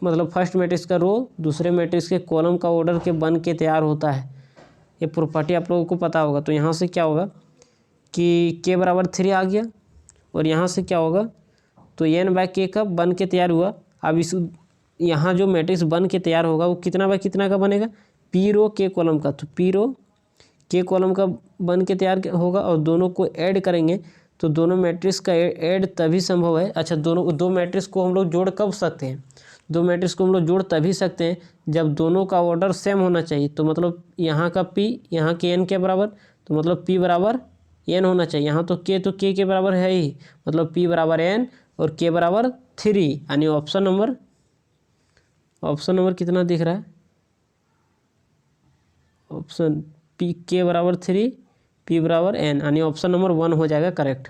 मतलब फर्स्ट मैट्रिक्स का रो दूसरे मैट्रिक्स के कॉलम का ऑर्डर के बन के तैयार होता है। ये प्रॉपर्टी आप लोगों को पता होगा। तो यहाँ से क्या होगा कि के बराबर 3 आ गया, और यहाँ से क्या होगा, तो एन बाय के का बन के तैयार हुआ। अब इस यहाँ जो मैट्रिक्स बन के तैयार होगा वो कितना बाय कितना का बनेगा, पी रो के कॉलम का। तो पी रो के कॉलम का बन के तैयार होगा, और दोनों को ऐड करेंगे तो दोनों मैट्रिक्स का ऐड तभी संभव है। अच्छा, दो मैट्रिक्स को हम लोग जोड़ कब सकते हैं, दो मैट्रिक्स को हम लोग जोड़ तभी सकते हैं जब दोनों का ऑर्डर सेम होना चाहिए। तो मतलब यहाँ का पी यहाँ के एन के बराबर, तो मतलब पी बराबर एन होना चाहिए। यहाँ तो के के बराबर है ही, मतलब पी बराबर एन और के बराबर 3, यानी ऑप्शन नंबर कितना दिख रहा है, ऑप्शन पी के बराबर 3 पी बराबर एन, यानी ऑप्शन नंबर 1 हो जाएगा करेक्ट।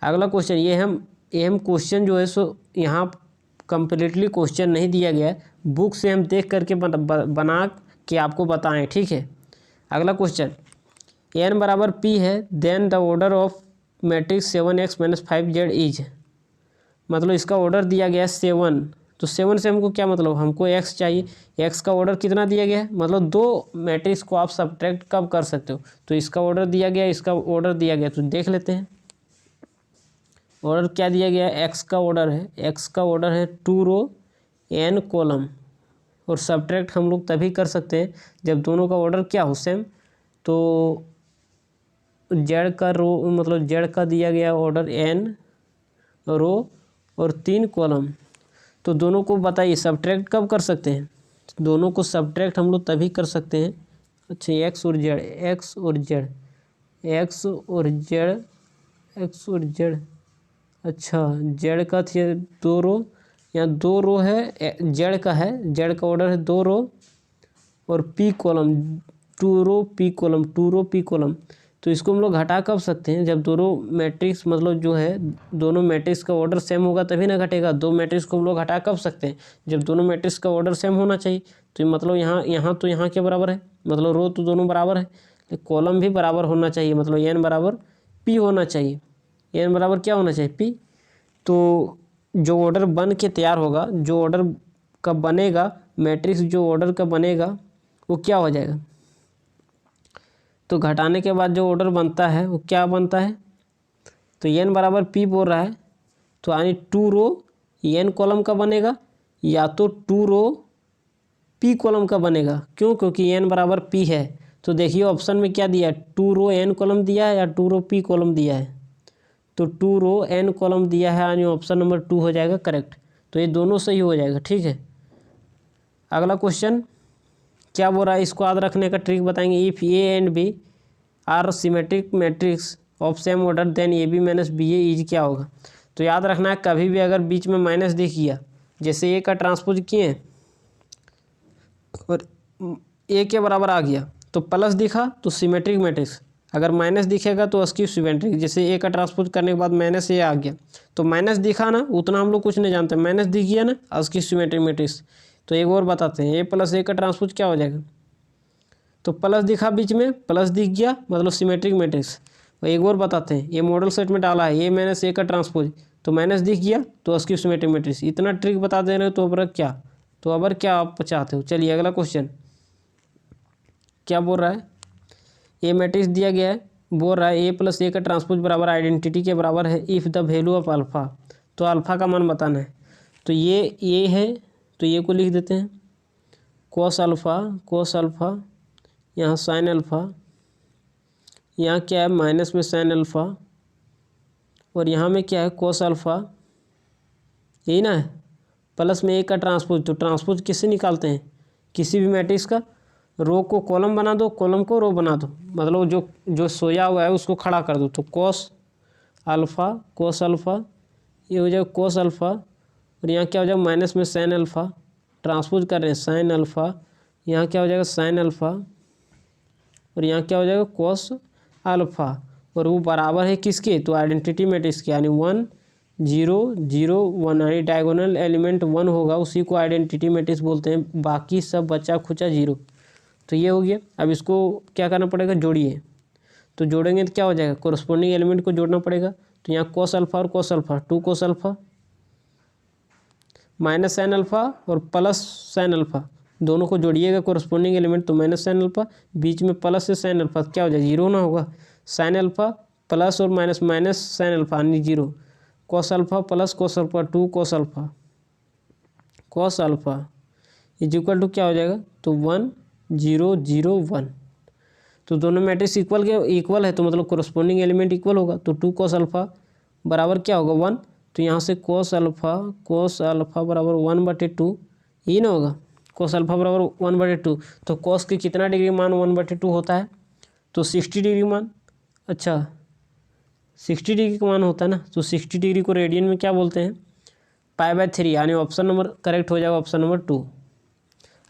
अगला क्वेश्चन, ये हम क्वेश्चन जो है सो यहाँ कंप्लीटली क्वेश्चन नहीं दिया गया है, बुक से हम देख करके बना के आपको बताएं, ठीक है। अगला क्वेश्चन, एन बराबर पी है, then the order of matrix 7x - 5z is, मतलब इसका ऑर्डर दिया गया है 7। तो 7 से हमको क्या मतलब, हमको x चाहिए, x का ऑर्डर कितना दिया गया है, मतलब दो मैट्रिक्स को आप सब्ट्रैक्ट कब कर सकते हो। तो इसका ऑर्डर दिया गया, इसका ऑर्डर दिया गया, तो देख लेते हैं ऑर्डर क्या दिया गया है। x का ऑर्डर है 2 रो n कॉलम, और सब्ट्रैक्ट हम लोग तभी कर सकते हैं जब दोनों का ऑर्डर क्या हो, सेम। तो z का रो मतलब z का दिया गया ऑर्डर n रो और 3 कॉलम, तो दोनों को बताइए सब्ट्रैक्ट कब कर सकते हैं। दोनों को सब्ट्रैक्ट हम लोग तभी कर सकते हैं, अच्छा x और z, अच्छा जेड का थे 2 रो, यहाँ 2 रो है, जेड का है, जेड का ऑर्डर है 2 रो और पी कॉलम 2 रो पी कॉलम। तो इसको हम लोग घटा कब सकते हैं, जब दोनों मैट्रिक्स मतलब जो है दोनों मैट्रिक्स का ऑर्डर सेम होगा तभी ना घटेगा। दो मैट्रिक्स को हम लोग घटा कब सकते हैं, जब दोनों मैट्रिक्स का ऑर्डर सेम होना चाहिए। तो मतलब यहाँ तो यहाँ के बराबर है, मतलब रो तो दोनों बराबर है, कॉलम भी बराबर होना चाहिए, मतलब एन बराबर पी होना चाहिए, एन बराबर क्या होना चाहिए, पी। तो जो ऑर्डर बन के तैयार होगा, जो ऑर्डर का बनेगा मैट्रिक्स, जो ऑर्डर का बनेगा वो क्या हो जाएगा, तो घटाने के बाद जो ऑर्डर बनता है वो क्या बनता है, तो एन बराबर पी बोल रहा है, तो यानी 2 रो एन कॉलम का बनेगा या तो 2 रो पी कॉलम का बनेगा। क्यों, क्योंकि एन बराबर पी है। तो देखिए ऑप्शन में क्या दिया है, 2 रो एन कॉलम दिया है या 2 रो पी कॉलम दिया है, तो 2 रो एन कॉलम दिया है, यानी ऑप्शन नंबर 2 हो जाएगा करेक्ट। तो ये दोनों सही हो जाएगा, ठीक है। अगला क्वेश्चन क्या बोल रहा है, इसको याद रखने का ट्रिक बताएंगे। If A and B are symmetric matrix of same order then A B minus B A is क्या होगा। तो याद रखना है, कभी भी अगर बीच में माइनस दिख गया, जैसे ए का ट्रांसपोज किए और ए के बराबर आ गया तो प्लस दिखा तो सिमेट्रिक मैट्रिक्स, अगर माइनस दिखेगा तो अस्क्यू सिमेट्रिक। जैसे ए का ट्रांसपोज करने के बाद माइनस ए आ गया तो माइनस दिखा ना, उतना हम लोग कुछ नहीं जानते, माइनस दिख गया ना, अस्क्यू सिमेट्रिक मैट्रिक्स। तो एक और बताते हैं, ए प्लस ए का ट्रांसपोज क्या हो जाएगा, तो प्लस दिखा बीच में, प्लस दिख गया मतलब सिमेट्रिक मैट्रिक्स। और एक और बताते हैं, ये मॉडल सेट में डाला है ए माइनस ए का ट्रांसपोज, तो माइनस दिख गया तो अस्क्यू सिमेट्रिक मैट्रिक्स। इतना ट्रिक बता दे रहे हो, तो अब क्या आप चाहते हो। चलिए अगला क्वेश्चन क्या बोल रहा है, ए मैट्रिक्स दिया गया है, बोल रहा है ए प्लस ए का ट्रांसपोज बराबर आइडेंटिटी के बराबर है if the value of alpha. तो अल्फ़ा का मान बताना है, तो ये है, तो ये को लिख देते हैं, कोस अल्फ़ा यहाँ साइन अल्फ़ा, यहाँ क्या है माइनस में साइन अल्फ़ा, और यहाँ में क्या है कोस अल्फ़ा, यही ना है, प्लस में एक का ट्रांसपोज। तो ट्रांसपोज किससे निकालते हैं, किसी भी मैट्रिक्स का रो को कॉलम बना दो, कॉलम को रो बना दो, मतलब जो जो सोया हुआ है उसको खड़ा कर दो। तो कोस अल्फ़ा, ये हो जाएगा कोस अल्फ़ा, और यहाँ क्या हो जाएगा माइनस में साइन अल्फ़ा, ट्रांसपोज कर रहे हैं साइन अल्फ़ा, यहाँ क्या हो जाएगा साइन अल्फ़ा, और यहाँ क्या हो जाएगा कोस अल्फ़ा, और वो बराबर है किसके, तो आइडेंटिटी मैट्रिक्स के, यानी 1 0 0 1, यानी डायगोनल एलिमेंट 1 होगा, उसी को आइडेंटिटी मैट्रिक्स बोलते हैं, बाकी सब बचा खुचा 0। तो ये हो गया। अब इसको क्या करना पड़ेगा, जोड़िए। तो जोड़ेंगे तो क्या हो जाएगा, कोरस्पोंडिंग एलिमेंट को जोड़ना पड़ेगा। तो यहाँ कोस अल्फ़ा और कोस alpha, 2 cos alpha minus sine alpha और प्लस साइन अल्फ़ा, दोनों को जोड़िएगा कोरस्पोंडिंग एलिमेंट, तो माइनस साइन अल्फ़ा, बीच में प्लस से साइन अल्फ़ा, क्या हो जाएगा 0 ना होगा, साइन अल्फ़ा प्लस और माइनस माइनस साइन अल्फ़ा यानी 0, cos alpha plus cos alpha 2 cos alpha is equal to क्या हो जाएगा, तो 1 0 0 1। तो दोनों मैट्रिक्स इक्वल है, तो मतलब कोरस्पोंडिंग एलिमेंट इक्वल होगा। तो 2 कोस अल्फ़ा बराबर क्या होगा 1, तो यहाँ से कोस अल्फ़ा बराबर 1/2, यही ना होगा, कोस अल्फ़ा बराबर 1/2। तो कोस की कितना डिग्री मान 1/2 होता है, तो 60 डिग्री मान, अच्छा 60 डिग्री का मान होता है ना। तो 60 डिग्री को रेडियन में क्या बोलते हैं, π/3, यानी ऑप्शन नंबर करेक्ट हो जाएगा, ऑप्शन नंबर 2।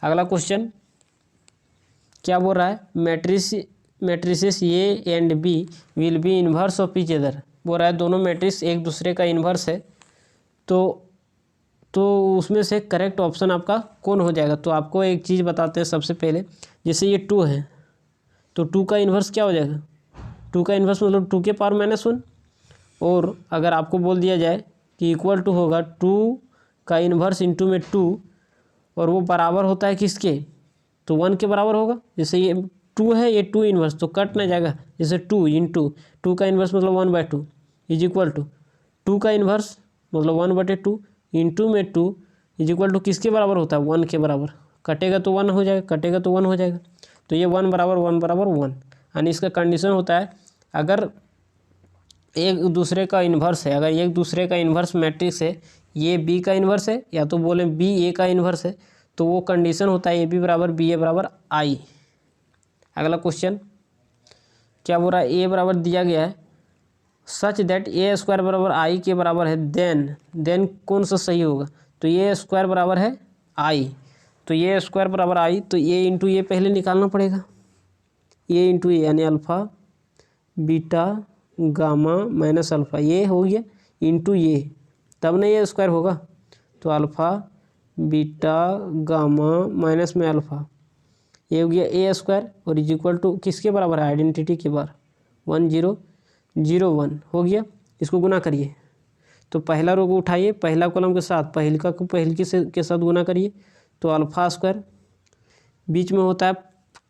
अगला क्वेश्चन क्या बोल रहा है, matrices A and B will be inverse of each other, बोल रहा है दोनों मैट्रिक्स एक दूसरे का इन्वर्स है, तो उसमें से करेक्ट ऑप्शन आपका कौन हो जाएगा। तो आपको एक चीज़ बताते हैं सबसे पहले, जैसे ये 2 है, तो 2 का इन्वर्स क्या हो जाएगा, 2 का इन्वर्स मतलब 2 के पावर -1, और अगर आपको बोल दिया जाए कि इक्वल टू होगा 2 का इन्वर्स इंटू में 2, और वो बराबर होता है किसके, तो 1 के बराबर होगा। जैसे ये 2 है, ये 2 इन्वर्स, तो कट ना जाएगा, जैसे 2 इंटू 2 का इन्वर्स मतलब 1/2 इज इक्वल टू 2 का इन्वर्स मतलब 1/2 इंटू में 2 इज इक्वल टू किसके बराबर होता है, 1 के बराबर, कटेगा तो 1 हो जाएगा, कटेगा तो 1 हो जाएगा। तो ये 1 बराबर 1, यानी इसका कंडीशन होता है अगर एक दूसरे का इन्वर्स है, अगर एक दूसरे का इन्वर्स मैट्रिक्स है, ये बी का इन्वर्स है, या तो बोले बी ए का इन्वर्स है, तो वो कंडीशन होता है ए बी बराबर बी ए बराबर आई। अगला क्वेश्चन क्या बोल रहा है, ए बराबर दिया गया है सच दैट ए स्क्वायर बराबर आई के बराबर है, देन कौन सा सही होगा, तो ए स्क्वायर बराबर है आई, तो ए स्क्वायर बराबर आई, तो ए इंटू ए पहले निकालना पड़ेगा, ए इंटू ए यानी alpha beta gamma minus alpha, ये हो गया इंटू ये, तब ना ये स्क्वायर होगा, तो अल्फ़ा बीटा गामा माइनस में अल्फ़ा, ये हो गया ए स्क्वायर, और इज इक्वल टू किसके बराबर है, आइडेंटिटी के बार 1 0 0 1 हो गया। इसको गुना करिए, तो पहला रो को उठाइए, पहला कॉलम के साथ पहिलका को पहिलकी से के साथ गुना करिए, तो अल्फ़ा स्क्वायर, बीच में होता है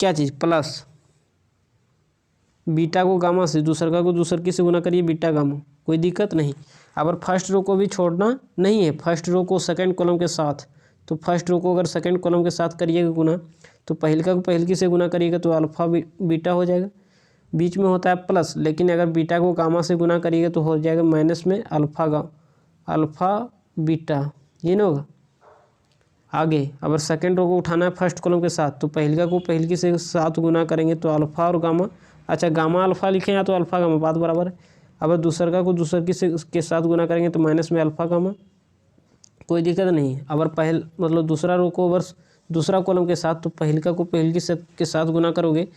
क्या चीज़ प्लस, बीटा को गामा से, दूसरका को दूसरकी से गुना करिए बीटा गामा, कोई दिक्कत नहीं। अगर फर्स्ट रो को भी छोड़ना नहीं है, फर्स्ट रो को सेकंड कॉलम के साथ, तो फर्स्ट रो को अगर सेकंड कॉलम के साथ करिएगा गुना, तो पहिलका को पहिलकी से गुना करिएगा तो अल्फ़ा बीटा हो जाएगा, बीच में होता है प्लस, लेकिन अगर बीटा को गामा से गुना करिएगा तो हो जाएगा माइनस में अल्फ़ा बीटा, ये ना होगा। आगे अगर सेकंड रो को उठाना है फर्स्ट कॉलम के साथ, तो पहिलका को पहिलकी से साथ गुना करेंगे तो अल्फ़ा और गामा, अच्छा गामा अल्फ़ा लिखें या तो अल्फ़ा गामा, बात बराबर है। अगर दूसरका को दूसरकी से के साथ गुना करेंगे तो माइनस में अल्फ़ा गामा, कोई दिक्कत नहीं है। अगर मतलब दूसरा रो को अगर दूसरा कॉलम के साथ, तो पहिलका को पहिलकी से के साथ गुना करोगे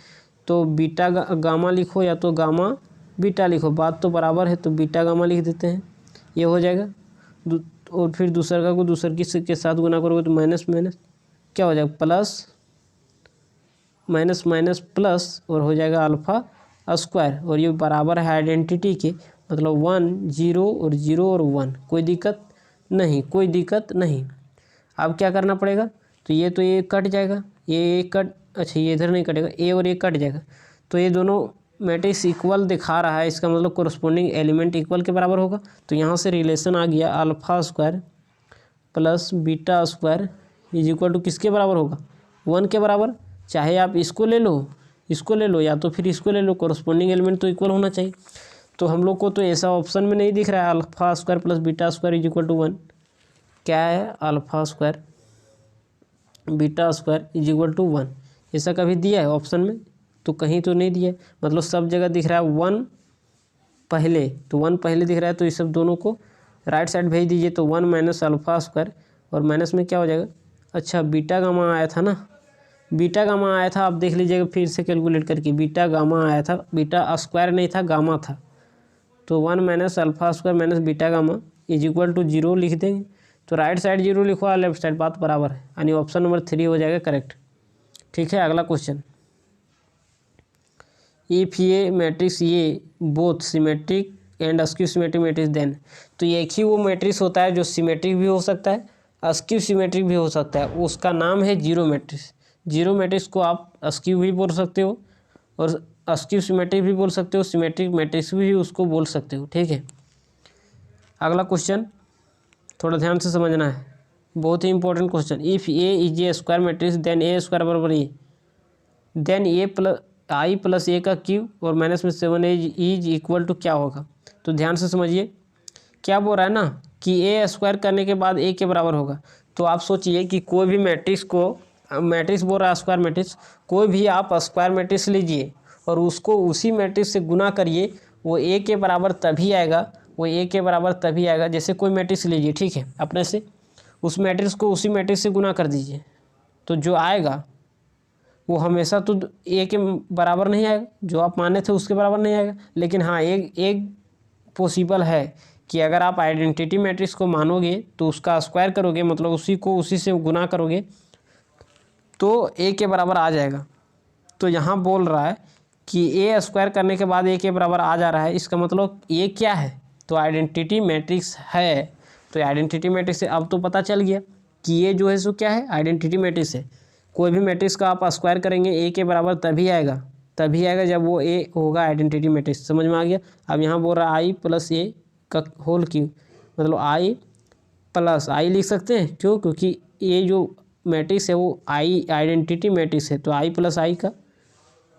तो बीटा गामा लिखो या तो गामा बीटा लिखो, बात तो बराबर है, तो बीटा गामा लिख देते हैं, ये हो जाएगा। और फिर दूसरका को दूसरकी से के साथ गुना करोगे तो माइनस क्या हो जाएगा प्लस माइनस माइनस प्लस, और हो जाएगा अल्फ़ा स्क्वायर, और ये बराबर है आइडेंटिटी के, मतलब 1 0 और 0 और 1, कोई दिक्कत नहीं। अब क्या करना पड़ेगा, तो ये कट जाएगा, ये कट, अच्छा ये इधर नहीं कटेगा, ए और ए कट जाएगा, तो ये दोनों मैट्रिक्स इक्वल दिखा रहा है, इसका मतलब कोरस्पोंडिंग एलिमेंट इक्वल के बराबर होगा। तो यहाँ से रिलेशन आ गया alpha square plus beta square is equal to किसके बराबर होगा, 1 के बराबर। चाहे आप इसको ले लो इसको ले लो या तो फिर इसको ले लो, कोरस्पोंडिंग एलिमेंट तो इक्वल होना चाहिए। तो हम लोग को तो ऐसा ऑप्शन में नहीं दिख रहा है alpha square plus beta square is equal to 1। क्या है? Alpha square beta square is equal to 1। ऐसा कभी दिया है ऑप्शन में? तो कहीं तो नहीं दिया, मतलब सब जगह दिख रहा है 1 पहले, तो 1 पहले दिख रहा है, तो इस सब दोनों को राइट साइड भेज दीजिए। तो 1 माइनस अल्फा स्क्वायर और माइनस में क्या हो जाएगा? अच्छा बीटा गामा आया था ना, बीटा गामा आया था, आप देख लीजिएगा फिर से कैलकुलेट करके। बीटा गामा आया था, बीटा स्क्वायर नहीं था, गामा था। तो 1 minus alpha square minus beta gamma is equal to 0 लिख देंगे। तो राइट साइड 0 लिखो और लेफ्ट साइड बात बराबर है, यानी ऑप्शन नंबर 3 हो जाएगा करेक्ट। ठीक है, अगला क्वेश्चन। इफ ये मैट्रिक्स ये both symmetric and skew symmetric matrix then, तो एक ही वो मैट्रिक्स होता है जो सिमेट्रिक भी हो सकता है, अस्क्यू सिमेट्रिक भी हो सकता है, उसका नाम है जीरो मैट्रिक्स। जीरो मैट्रिक्स को आप अस्क्यू भी बोल सकते हो और अस्क्यू सिमेट्रिक भी बोल सकते हो, सिमेट्रिक मैट्रिक्स भी उसको बोल सकते हो। ठीक है, अगला क्वेश्चन थोड़ा ध्यान से समझना है, बहुत ही important question. If A is a square matrix then A square बराबर A, then A plus I plus A का क्यूब और माइनस में 7 इज इक्वल टू क्या होगा? तो ध्यान से समझिए, क्या बोल रहा है ना कि ए स्क्वायर करने के बाद ए के बराबर होगा। तो आप सोचिए कि कोई भी मैट्रिक्स को, मैट्रिक्स बोल रहा है स्क्वायर मैट्रिक्स, कोई भी आप स्क्वायर मैट्रिक्स लीजिए और उसको उसी मैट्रिक्स से गुना करिए, वो ए के बराबर तभी आएगा, वो ए के बराबर तभी आएगा। जैसे कोई मैट्रिक्स लीजिए, ठीक है, अपने से उस मैट्रिक्स को उसी मैट्रिक्स से गुना कर दीजिए, तो जो आएगा वो हमेशा तो ए के बराबर नहीं आएगा, जो आप माने थे उसके बराबर नहीं आएगा। लेकिन हाँ, एक पॉसिबल है कि अगर आप आइडेंटिटी मैट्रिक्स को मानोगे तो उसका स्क्वायर करोगे, मतलब उसी को उसी से गुना करोगे, तो ए के बराबर आ जाएगा। तो यहाँ बोल रहा है कि ए स्क्वायर करने के बाद ए के बराबर आ जा रहा है, इसका मतलब ये क्या है? तो आइडेंटिटी मैट्रिक्स है। तो आइडेंटिटी मैट्रिक्स से अब तो पता चल गया कि ये जो है सो क्या है? आइडेंटिटी मैट्रिक्स है। कोई भी मैट्रिक्स का आप स्क्वायर करेंगे ए के बराबर तभी आएगा जब वो ए होगा आइडेंटिटी मैट्रिक्स। समझ में आ गया? अब यहाँ बोल रहा है आई प्लस ए का होल क्यूब, मतलब आई प्लस आई लिख सकते हैं, क्यों? क्योंकि ये जो मैट्रिक्स है वो आई आइडेंटिटी मैट्रिक्स है, तो आई प्लस आई का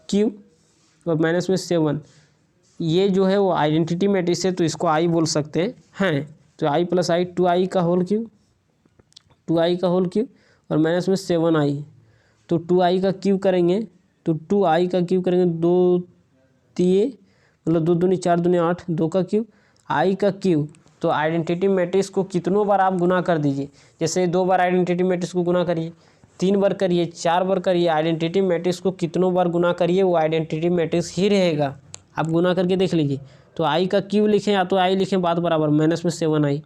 क्यूब और माइनस में 7, ये जो है वो आइडेंटिटी मैट्रिक्स है, तो इसको आई बोल सकते हैं। तो आई प्लस आई 2i का होल क्यूब, 2i का होल क्यूब और माइनस में 7i। तो 2i का क्यूब करेंगे, तो 2i का क्यूब करेंगे, 2 दिए मतलब 2 दूनी 4 दूनी 8, 2 का क्यूब i का क्यूब। तो आइडेंटिटी मैट्रिक्स को कितनों बार आप गुना कर दीजिए, जैसे 2 बार आइडेंटिटी मैट्रिक्स को गुना करिए, 3 बार करिए, 4 बार करिए, आइडेंटिटी मैट्रिक्स को कितनों बार गुना करिए वो आइडेंटिटी मैट्रिक्स ही रहेगा। आप गुना करके देख लीजिए। तो i का क्यूब लिखें या तो i लिखें, बात बराबर, माइनस में 7i,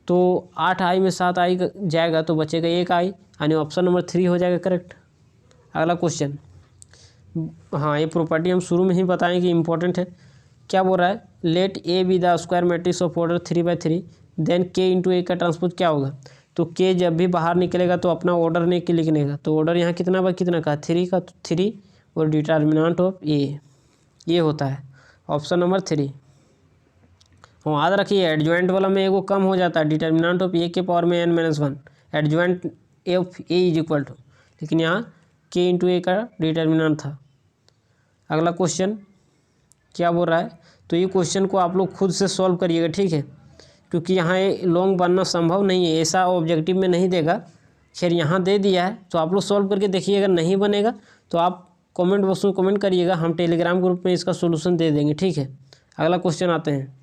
तो 8i में 7i जाएगा तो बचेगा 1i, यानी ऑप्शन नंबर 3 हो जाएगा करेक्ट। अगला क्वेश्चन, हाँ ये प्रॉपर्टी हम शुरू में ही बताएं कि इंपॉर्टेंट है। क्या बोल रहा है? Let A be the square matrix of order 3/3 then k into A का ट्रांसपोज क्या होगा? तो के जब भी बाहर निकलेगा तो अपना ऑर्डर ने के लिखने का, तो ऑर्डर यहाँ कितना बार कितना का? 3 का, तो 3 और डिटर्मिनेंट ऑफ ए, ये होता है ऑप्शन नंबर 3। हाँ याद रखिए, एडजॉइंट वाला में एगो कम हो जाता है, डिटर्मिनेंट ऑफ ए के पावर में n-1, adjoint of A is equal to, लेकिन यहाँ के इंटू ए का डिटर्मिनेंट था। अगला क्वेश्चन क्या बोल रहा है? तो ये क्वेश्चन को आप लोग खुद से सॉल्व करिएगा, ठीक है, क्योंकि यहाँ ये लॉन्ग बनना संभव नहीं है, ऐसा ऑब्जेक्टिव में नहीं देगा। खैर यहाँ दे दिया है तो आप लोग सॉल्व करके देखिएगा, नहीं बनेगा तो आप कमेंट बॉक्स में कमेंट करिएगा, हम टेलीग्राम ग्रुप में इसका सोल्यूशन दे देंगे, ठीक है। अगला क्वेश्चन आते हैं।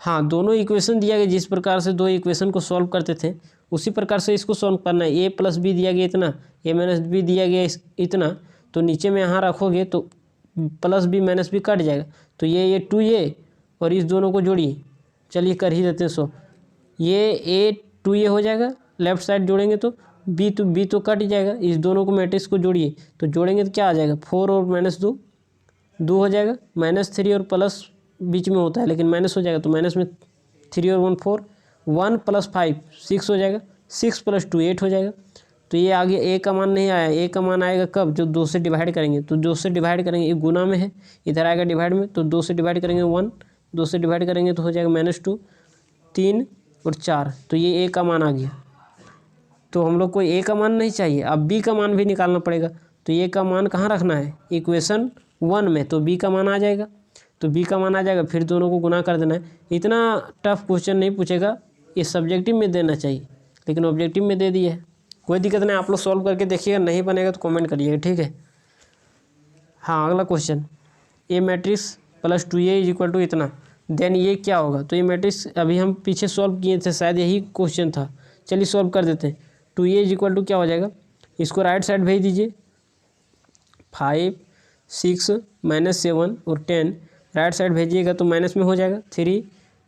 हाँ, दोनों इक्वेशन दिया गया, जिस प्रकार से 2 इक्वेशन को सॉल्व करते थे उसी प्रकार से इसको सॉल्व करना है। ए प्लस बी दिया गया इतना, ए माइनस बी दिया गया इतना, तो नीचे में यहाँ रखोगे तो plus B minus B cut जाएगा, तो ये 2a और इस दोनों को जोड़िए। चलिए कर ही देते हैं। सो ये a 2a हो जाएगा, लेफ्ट साइड जोड़ेंगे तो b तो कट जाएगा, इस दोनों को मैट्रिक्स को जोड़िए, तो जोड़ेंगे तो क्या आ जाएगा? 4 और माइनस 2 हो जाएगा, -3 और प्लस बीच में होता है लेकिन माइनस हो जाएगा, तो माइनस में 3 और 1 4, 1 + 5 6 हो जाएगा, 6 + 2 8 हो जाएगा। तो ये आगे ए का मान नहीं आया, ए का मान आएगा कब? जो 2 से डिवाइड करेंगे, तो 2 से डिवाइड करेंगे, ये गुना में है, इधर आएगा डिवाइड में, तो 2 से डिवाइड करेंगे 1, 2 से डिवाइड करेंगे तो हो जाएगा -2, 3 और 4, तो ये ए का मान आ गया। तो हम लोग को ए का मान नहीं चाहिए, अब बी का मान भी निकालना पड़ेगा। तो ये का मान कहाँ रखना है, इक्वेशन 1 में, तो बी का मान आ जाएगा। तो बी का मान आ जाएगा, फिर दोनों को गुना कर देना है। इतना टफ क्वेश्चन नहीं पूछेगा, ये सब्जेक्टिव में देना चाहिए, लेकिन ऑब्जेक्टिव में दे दिया है। कोई दिक्कत नहीं, आप लोग सॉल्व करके देखिएगा, नहीं बनेगा तो कमेंट करिएगा, ठीक है। हाँ, अगला question, A matrix plus 2a is equal to इतना, देन ये क्या होगा। तो ये मैट्रिक्स अभी हम पीछे सॉल्व किए थे, शायद यही क्वेश्चन था। चलिए सॉल्व कर देते हैं। 2a इज इक्वल टू क्या हो जाएगा, इसको राइट साइड भेज दीजिए। 5 6 -7 और 10 राइट साइड भेजिएगा तो माइनस में हो जाएगा। 3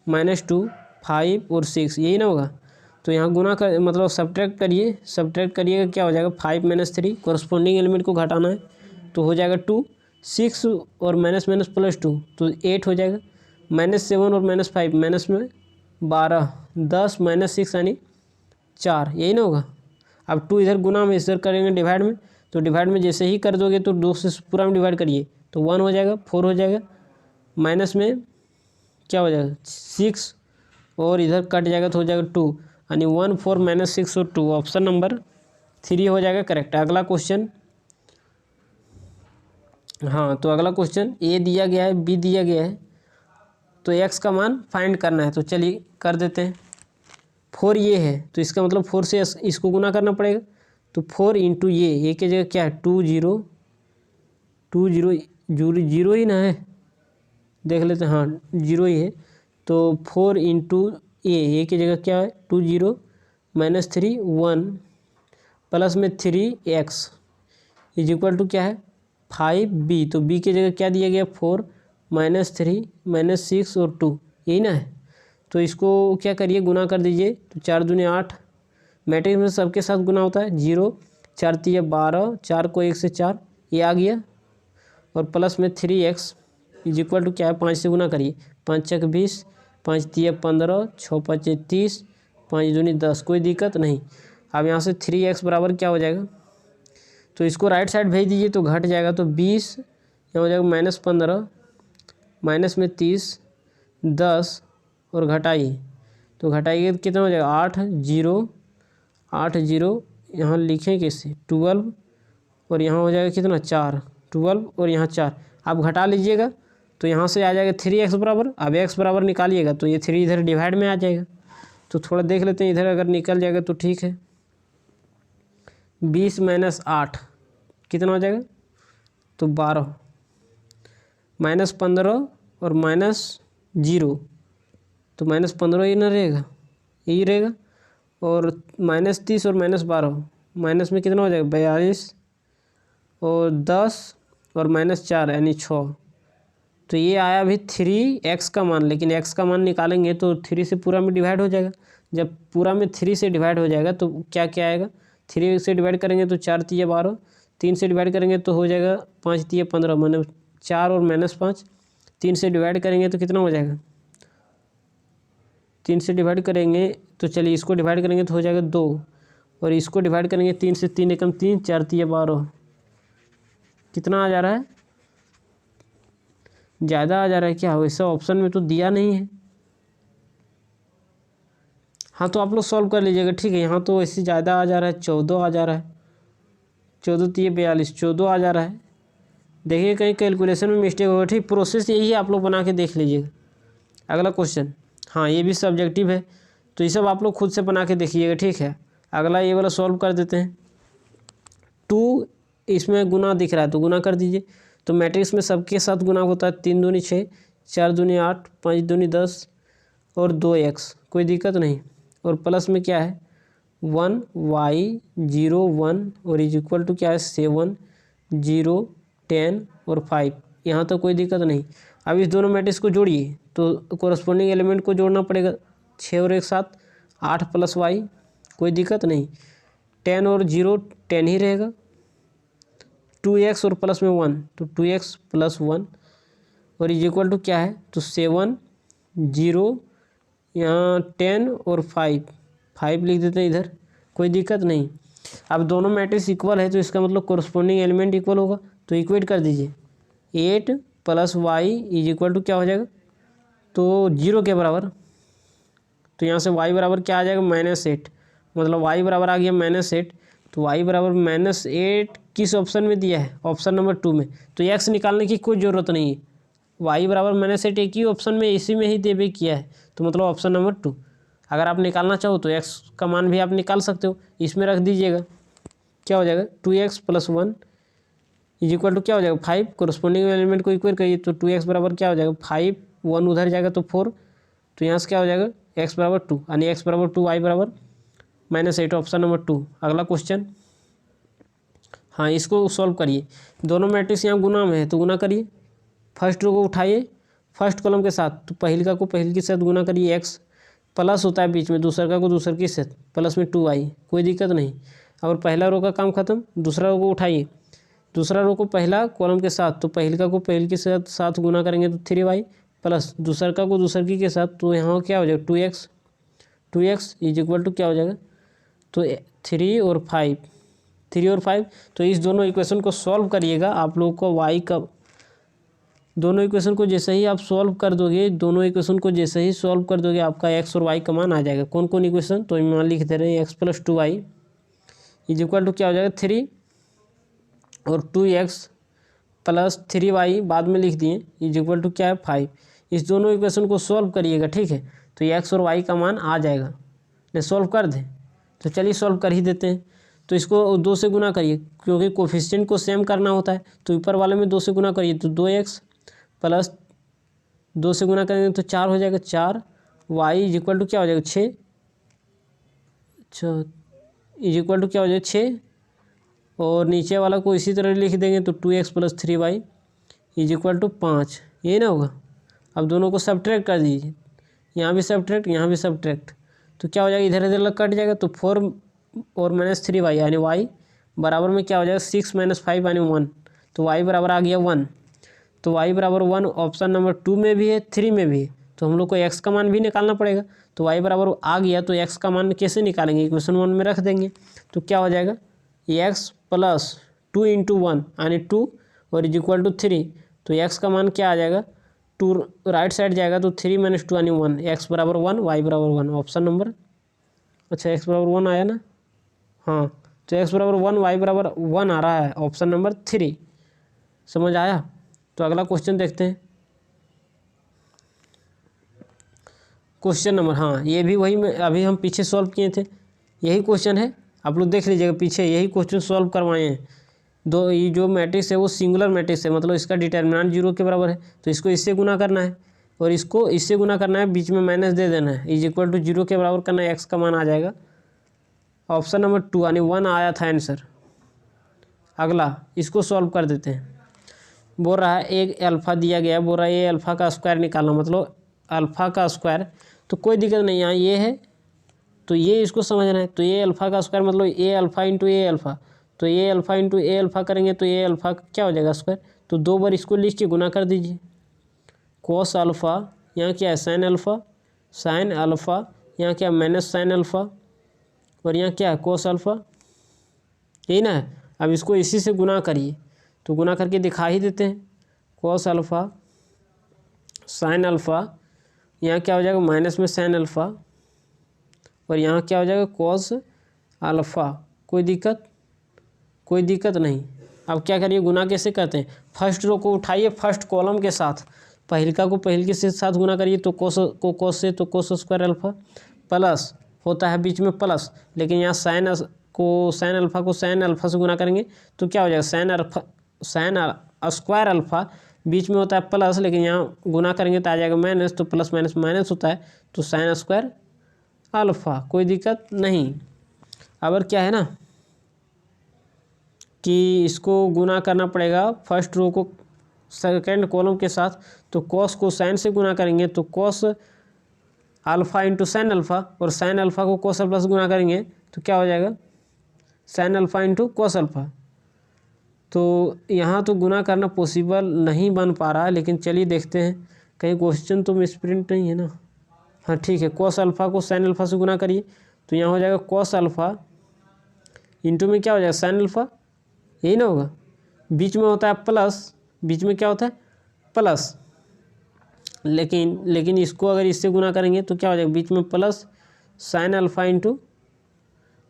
-2 5 और 6, यही ना होगा। तो यहाँ गुना कर मतलब सब्ट्रैक्ट करिए, सब्ट्रैक्ट करिएगा क्या हो जाएगा, 5 - 3 कॉरस्पॉन्डिंग एलिमेंट को घटाना है तो हो जाएगा 2, 6 और माइनस माइनस प्लस 2 तो 8 हो जाएगा। -7 और -5 माइनस में 12, 10 -6 यानी 4, यही ना होगा। अब 2 इधर गुना में, इधर करेंगे डिवाइड में, तो डिवाइड में जैसे ही कर दोगे तो 2 से पूरा में डिवाइड करिए तो 1 हो जाएगा, 4 हो जाएगा, माइनस में क्या हो जाएगा 6 और इधर कट जाएगा तो हो जाएगा 2, यानी 1 4 -6 और 2, ऑप्शन नंबर 3 हो जाएगा करेक्ट। अगला क्वेश्चन, हाँ तो अगला क्वेश्चन, ए दिया गया है, बी दिया गया है, तो एक्स का मान फाइंड करना है। तो चलिए कर देते हैं। 4 ये है तो इसका मतलब 4 से इसको गुना करना पड़ेगा, तो 4 इंटू ये की जगह क्या है 2 0 2 0 0 ही ना है, देख लेते हैं, हाँ 0 ही है। तो 4 इंटू ए की जगह क्या है 2 0 -3 1 प्लस में 3x इज इक्वल टू क्या है 5b। तो b की जगह क्या दिया गया 4 -3 -6 और 2, यही ना है। तो इसको क्या करिए गुना कर दीजिए, तो 4 दूनी 8, मैट्रिक्स में सबके साथ गुना होता है, 0 4 3 12, 4 को 1 से 4 ये आ गया, और प्लस में 3x इज इक्वल टू क्या है 5 से गुना करिए, 5 छक 20, 5 3 15, 6 5 30, 5 दूनी 10, कोई दिक्कत नहीं। अब यहाँ से 3x बराबर क्या हो जाएगा, तो इसको राइट साइड भेज दीजिए तो घट जाएगा, तो 20 यहाँ हो जाएगा -15, माइनस में 30, 10 और घटाइए तो घटाइए तो कितना हो जाएगा 8 0 8 0, यहाँ लिखें कैसे 12 और यहाँ हो जाएगा कितना 4, 12 और यहाँ 4, आप घटा लीजिएगा तो यहाँ से आ जाएगा 3x बराबर। अब x बराबर निकालिएगा तो ये 3 इधर डिवाइड में आ जाएगा, तो थोड़ा देख लेते हैं इधर अगर निकल जाएगा तो ठीक है। 20 - 8 कितना हो जाएगा, तो 12, -15 और -0 तो -15 ही ना रहेगा, यही रहेगा, और -30 और -12 माइनस में कितना हो जाएगा 42 और 10 और -4 यानी 6। तो ये आया अभी 3x का मान, लेकिन x का मान निकालेंगे तो 3 से पूरा में डिवाइड हो जाएगा। जब पूरा में 3 से डिवाइड हो जाएगा तो क्या क्या आएगा, 3 से डिवाइड करेंगे तो 4 3 12, 3 से डिवाइड करेंगे तो हो जाएगा 5 3 15, माने 4 और -5, 3 से डिवाइड करेंगे तो कितना हो जाएगा, 3 से डिवाइड करेंगे तो चलिए इसको डिवाइड करेंगे तो हो जाएगा 2, और इसको डिवाइड करेंगे 3 से 3 एकम 3, 4 3 12, कितना आ जा रहा है, ज़्यादा आ जा रहा है क्या, वैसा ऑप्शन में तो दिया नहीं है। हाँ तो आप लोग सॉल्व कर लीजिएगा, ठीक है। यहाँ तो वैसे ज़्यादा आ जा रहा है, 14 आ जा रहा है, 14 3 42, 14 आ जा रहा है। देखिए कहीं कैलकुलेशन में मिस्टेक होगा, ठीक। प्रोसेस यही है, आप लोग बना के देख लीजिएगा। अगला क्वेश्चन, हाँ ये भी सब्जेक्टिव है तो ये सब आप लोग खुद से बना के देखिएगा, ठीक है। अगला ये वाला सॉल्व कर देते हैं। 2 इसमें गुना दिख रहा है तो गुना कर दीजिए, तो मैट्रिक्स में सबके साथ गुना होता है, 3 दूनी 6, 4 दूनी 8, 5 दूनी 10 और 2x, कोई दिक्कत नहीं। और प्लस में क्या है 1 y 0 1 और इज इक्वल टू क्या है 7 0 10 और 5, यहाँ तो कोई दिक्कत नहीं। अब इस दोनों मैट्रिक्स को जोड़िए तो कोरस्पॉन्डिंग एलिमेंट को जोड़ना पड़ेगा, 6 और 1 7, 8 + y, कोई दिक्कत नहीं। 10 और 0 10 ही रहेगा, 2x और प्लस में 1 तो 2x + 1 और इज इक्वल टू क्या है, तो 7 0 यहाँ 10 और 5 लिख देते हैं इधर, कोई दिक्कत नहीं। अब दोनों मैट्रिक्स इक्वल है तो इसका मतलब कोरस्पॉन्डिंग एलिमेंट इक्वल होगा, तो इक्वेट कर दीजिए। 8 + y इज इक्वल टू क्या हो जाएगा, तो 0 के बराबर, तो यहाँ से y बराबर क्या आ जाएगा -8, मतलब y बराबर आ गया -8। तो वाई बराबर -8 किस ऑप्शन में दिया है? ऑप्शन नंबर 2 में। तो एक्स निकालने की कोई ज़रूरत नहीं है, वाई बराबर -8 एक ही ऑप्शन में इसी में ही देवे किया है, तो मतलब ऑप्शन नंबर 2। अगर आप निकालना चाहो तो एक्स का मान भी आप निकाल सकते हो, इसमें रख दीजिएगा। क्या हो जाएगा 2x + 1 इज इक्वल टू क्या हो जाएगा 5। कोरस्पॉन्डिंग एलिमेंट को इक्वल करिए तो 2x बराबर क्या हो जाएगा 5, 1 उधर जाएगा तो 4, तो यहाँ से क्या हो जाएगा x बराबर 2 यानी x बराबर 2 y बराबर -8 ऑप्शन नंबर 2। अगला क्वेश्चन, हाँ इसको सॉल्व करिए। दोनों मैट्रिक्स यहाँ गुना में है तो गुना करिए। फर्स्ट रो को उठाइए फर्स्ट कॉलम के साथ, तो पहली का को पहली के साथ गुना करिए, x प्लस होता है बीच में, दूसर का को दूसर के साथ प्लस में 2y, कोई दिक्कत नहीं। और पहला रो का काम खत्म, दूसरा रो को उठाइए, दूसरा रो को पहला कॉलम के साथ, तो पहली का को पहली के साथ गुना करेंगे तो 3y प्लस दूसर का को दूसर की के साथ, तो यहाँ क्या हो जाएगा 2x इज इक्वल टू क्या हो जाएगा तो 3 और 5। तो इस दोनों इक्वेशन को सॉल्व करिएगा। आप लोगों को y का दोनों इक्वेशन को जैसे ही आप सॉल्व कर दोगे, दोनों इक्वेशन को जैसे ही सॉल्व कर दोगे आपका x और y का मान आ जाएगा। कौन कौन इक्वेशन, तो मान लिख दे रहे हैं x + 2y is equal to क्या हो जाएगा 3 और 2x + 3y बाद में लिख दिए इज इक्वल टू क्या है 5। इस दोनों इक्वेशन को सॉल्व करिएगा, ठीक है, तो x और y का मान आ जाएगा। नहीं सॉल्व कर दें, तो चलिए सॉल्व कर ही देते हैं। तो इसको 2 से गुना करिए क्योंकि कोफिशिएंट को सेम करना होता है, तो ऊपर वाले में 2 से गुना करिए तो 2x + 2 से गुना करेंगे तो 4 हो जाएगा 4, y इज इक्वल टू क्या हो जाएगा 6, अच्छा इज इक्वल टू क्या हो जाएगा 6, और नीचे वाला को इसी तरह लिख देंगे तो 2x + 3y is equal to 5, यही ना होगा। अब दोनों को सब्ट्रैक्ट कर दीजिए, यहाँ भी सब्ट्रैक्ट यहाँ भी सब्ट्रैक्ट, तो क्या हो जाएगा इधर इधर कट जाएगा, तो 4 और -3y यानी y बराबर में क्या हो जाएगा 6 - 5 यानी 1, तो y बराबर आ गया 1। तो y बराबर 1 ऑप्शन नंबर 2 में भी है 3 में भी है, तो हम लोग को x का मान भी निकालना पड़ेगा। तो y बराबर आ गया तो x का मान कैसे निकालेंगे, इक्वेशन 1 में रख देंगे, तो क्या हो जाएगा x + 2 × 1 यानी 2 और इज इक्वल टू 3, तो x का मान क्या आ जाएगा 2 राइट साइड जाएगा तो 3 - 2 यानी 1, x बराबर 1 y बराबर 1 ऑप्शन नंबर, अच्छा x बराबर 1 आया ना, हाँ तो x बराबर 1 y बराबर 1 आ रहा है ऑप्शन नंबर 3। समझ आया? तो अगला क्वेश्चन देखते हैं। क्वेश्चन नंबर, हाँ ये भी वही में अभी हम पीछे सॉल्व किए थे, यही क्वेश्चन है, आप लोग देख लीजिएगा पीछे यही क्वेश्चन सॉल्व करवाए हैं। दो ये जो मैट्रिक्स है वो सिंगुलर मैट्रिक्स है, मतलब इसका डिटर्मिनेंट 0 के बराबर है, तो इसको इससे गुना करना है और इसको इससे गुना करना है, बीच में माइनस दे देना है, इज इक्वल टू 0 के बराबर करना है, x का मान आ जाएगा ऑप्शन नंबर 2 यानी 1 आया था आंसर। अगला इसको सॉल्व कर देते हैं। बोल रहा है एक अल्फ़ा दिया गया है, बोल रहा है ये अल्फ़ा का स्क्वायर निकालना, मतलब अल्फ़ा का स्क्वायर, तो कोई दिक्कत नहीं, यहाँ ये है तो ये इसको समझना है, तो ये अल्फ़ा का स्क्वायर मतलब a अल्फ़ा × a अल्फ़ा, तो ये अल्फ़ा × a अल्फ़ा करेंगे तो ये अल्फ़ा क्या हो जाएगा स्क्वायर, तो 2 बार इसको लिख के गुना कर दीजिए। कॉस अल्फ़ा यहाँ क्या है साइन अल्फ़ा यहाँ क्या माइनस साइन अल्फ़ा और यहाँ क्या है कोस अल्फ़ा, यही ना है। अब इसको इसी से गुना करिए, तो गुना करके दिखा ही देते हैं। कॉस अल्फ़ा साइन अल्फ़ा यहाँ क्या हो जाएगा माइनस में साइन अल्फ़ा और यहाँ क्या हो जाएगा कॉस अल्फ़ा, कोई दिक्कत नहीं। अब क्या करिए गुना कैसे करते हैं, फर्स्ट रो को उठाइए फर्स्ट कॉलम के साथ, पहलिका को पहल के साथ गुना करिए तो कोस को कोस से तो कोस स्क्वायर अल्फ़ा प्लस होता है बीच में प्लस, लेकिन यहाँ साइन अल्फ़ा को साइन अल्फ़ा से गुना करेंगे तो क्या हो जाएगा साइन स्क्वायर अल्फ़ा, बीच में होता है प्लस लेकिन यहाँ गुना करेंगे तो आ जाएगा माइनस, तो प्लस माइनस माइनस होता है तो साइन स्क्वायर अल्फ़ा, कोई दिक्कत नहीं। अब क्या है ना कि इसको गुना करना पड़ेगा फर्स्ट रो को सेकेंड कॉलम के साथ, तो कॉस को साइन से गुना करेंगे तो कॉस अल्फ़ा × साइन अल्फ़ा और साइन अल्फ़ा को कॉस अल्फ़ा से गुना करेंगे तो क्या हो जाएगा साइन अल्फ़ा × कॉस अल्फ़ा। तो यहाँ तो गुना करना पॉसिबल नहीं बन पा रहा है, लेकिन चलिए देखते हैं कहीं क्वेश्चन तो मिसप्रिंट नहीं है ना। हाँ ठीक है, कॉस अल्फ़ा को साइन अल्फ़ा से गुना करिए तो यहाँ हो जाएगा कॉस अल्फ़ा इंटू में क्या हो जाएगा साइन अल्फ़ा, यही ना होगा, बीच में होता है प्लस, बीच में क्या होता है प्लस, लेकिन इसको अगर इससे गुना करेंगे तो क्या हो जाएगा बीच में plus sine alpha ×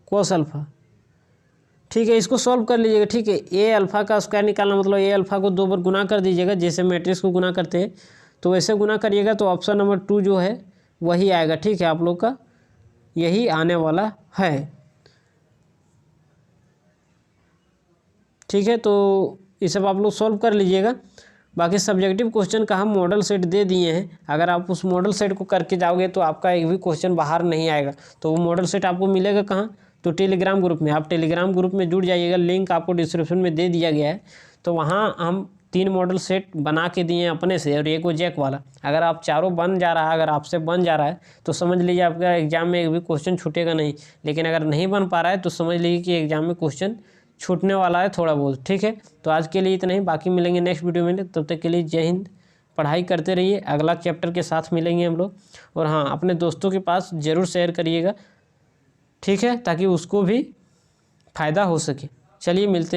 cos alpha, ठीक है, इसको सॉल्व कर लीजिएगा। ठीक है, ए अल्फ़ा का स्क्वायर निकालना मतलब ए अल्फ़ा को 2 बार गुना कर दीजिएगा, जैसे मैट्रिक्स को गुना करते हैं तो वैसे गुना करिएगा, तो ऑप्शन नंबर 2 जो है वही आएगा। ठीक है, आप लोग का यही आने वाला है। ठीक है, तो ये सब आप लोग सॉल्व कर लीजिएगा। बाकी सब्जेक्टिव क्वेश्चन का हम मॉडल सेट दे दिए हैं, अगर आप उस मॉडल सेट को करके जाओगे तो आपका एक भी क्वेश्चन बाहर नहीं आएगा। तो वो मॉडल सेट आपको मिलेगा कहाँ? तो टेलीग्राम ग्रुप में। आप टेलीग्राम ग्रुप में जुड़ जाइएगा, लिंक आपको डिस्क्रिप्शन में दे दिया गया है। तो वहाँ हम 3 मॉडल सेट बना के दिए हैं अपने से, और एक वो जैक वाला। अगर आप चारों बन जा रहा है, अगर आपसे बन जा रहा है तो समझ लीजिए आपका एग्जाम में एक भी क्वेश्चन छूटेगा नहीं। लेकिन अगर नहीं बन पा रहा है तो समझ लीजिए कि एग्जाम में क्वेश्चन छूटने वाला है थोड़ा बहुत। ठीक है, तो आज के लिए इतना ही, बाकी मिलेंगे नेक्स्ट वीडियो में। तब तक के लिए जय हिंद, पढ़ाई करते रहिए, अगला चैप्टर के साथ मिलेंगे हम लोग। और हाँ, अपने दोस्तों के पास ज़रूर शेयर करिएगा, ठीक है, ताकि उसको भी फ़ायदा हो सके। चलिए मिलते हैं।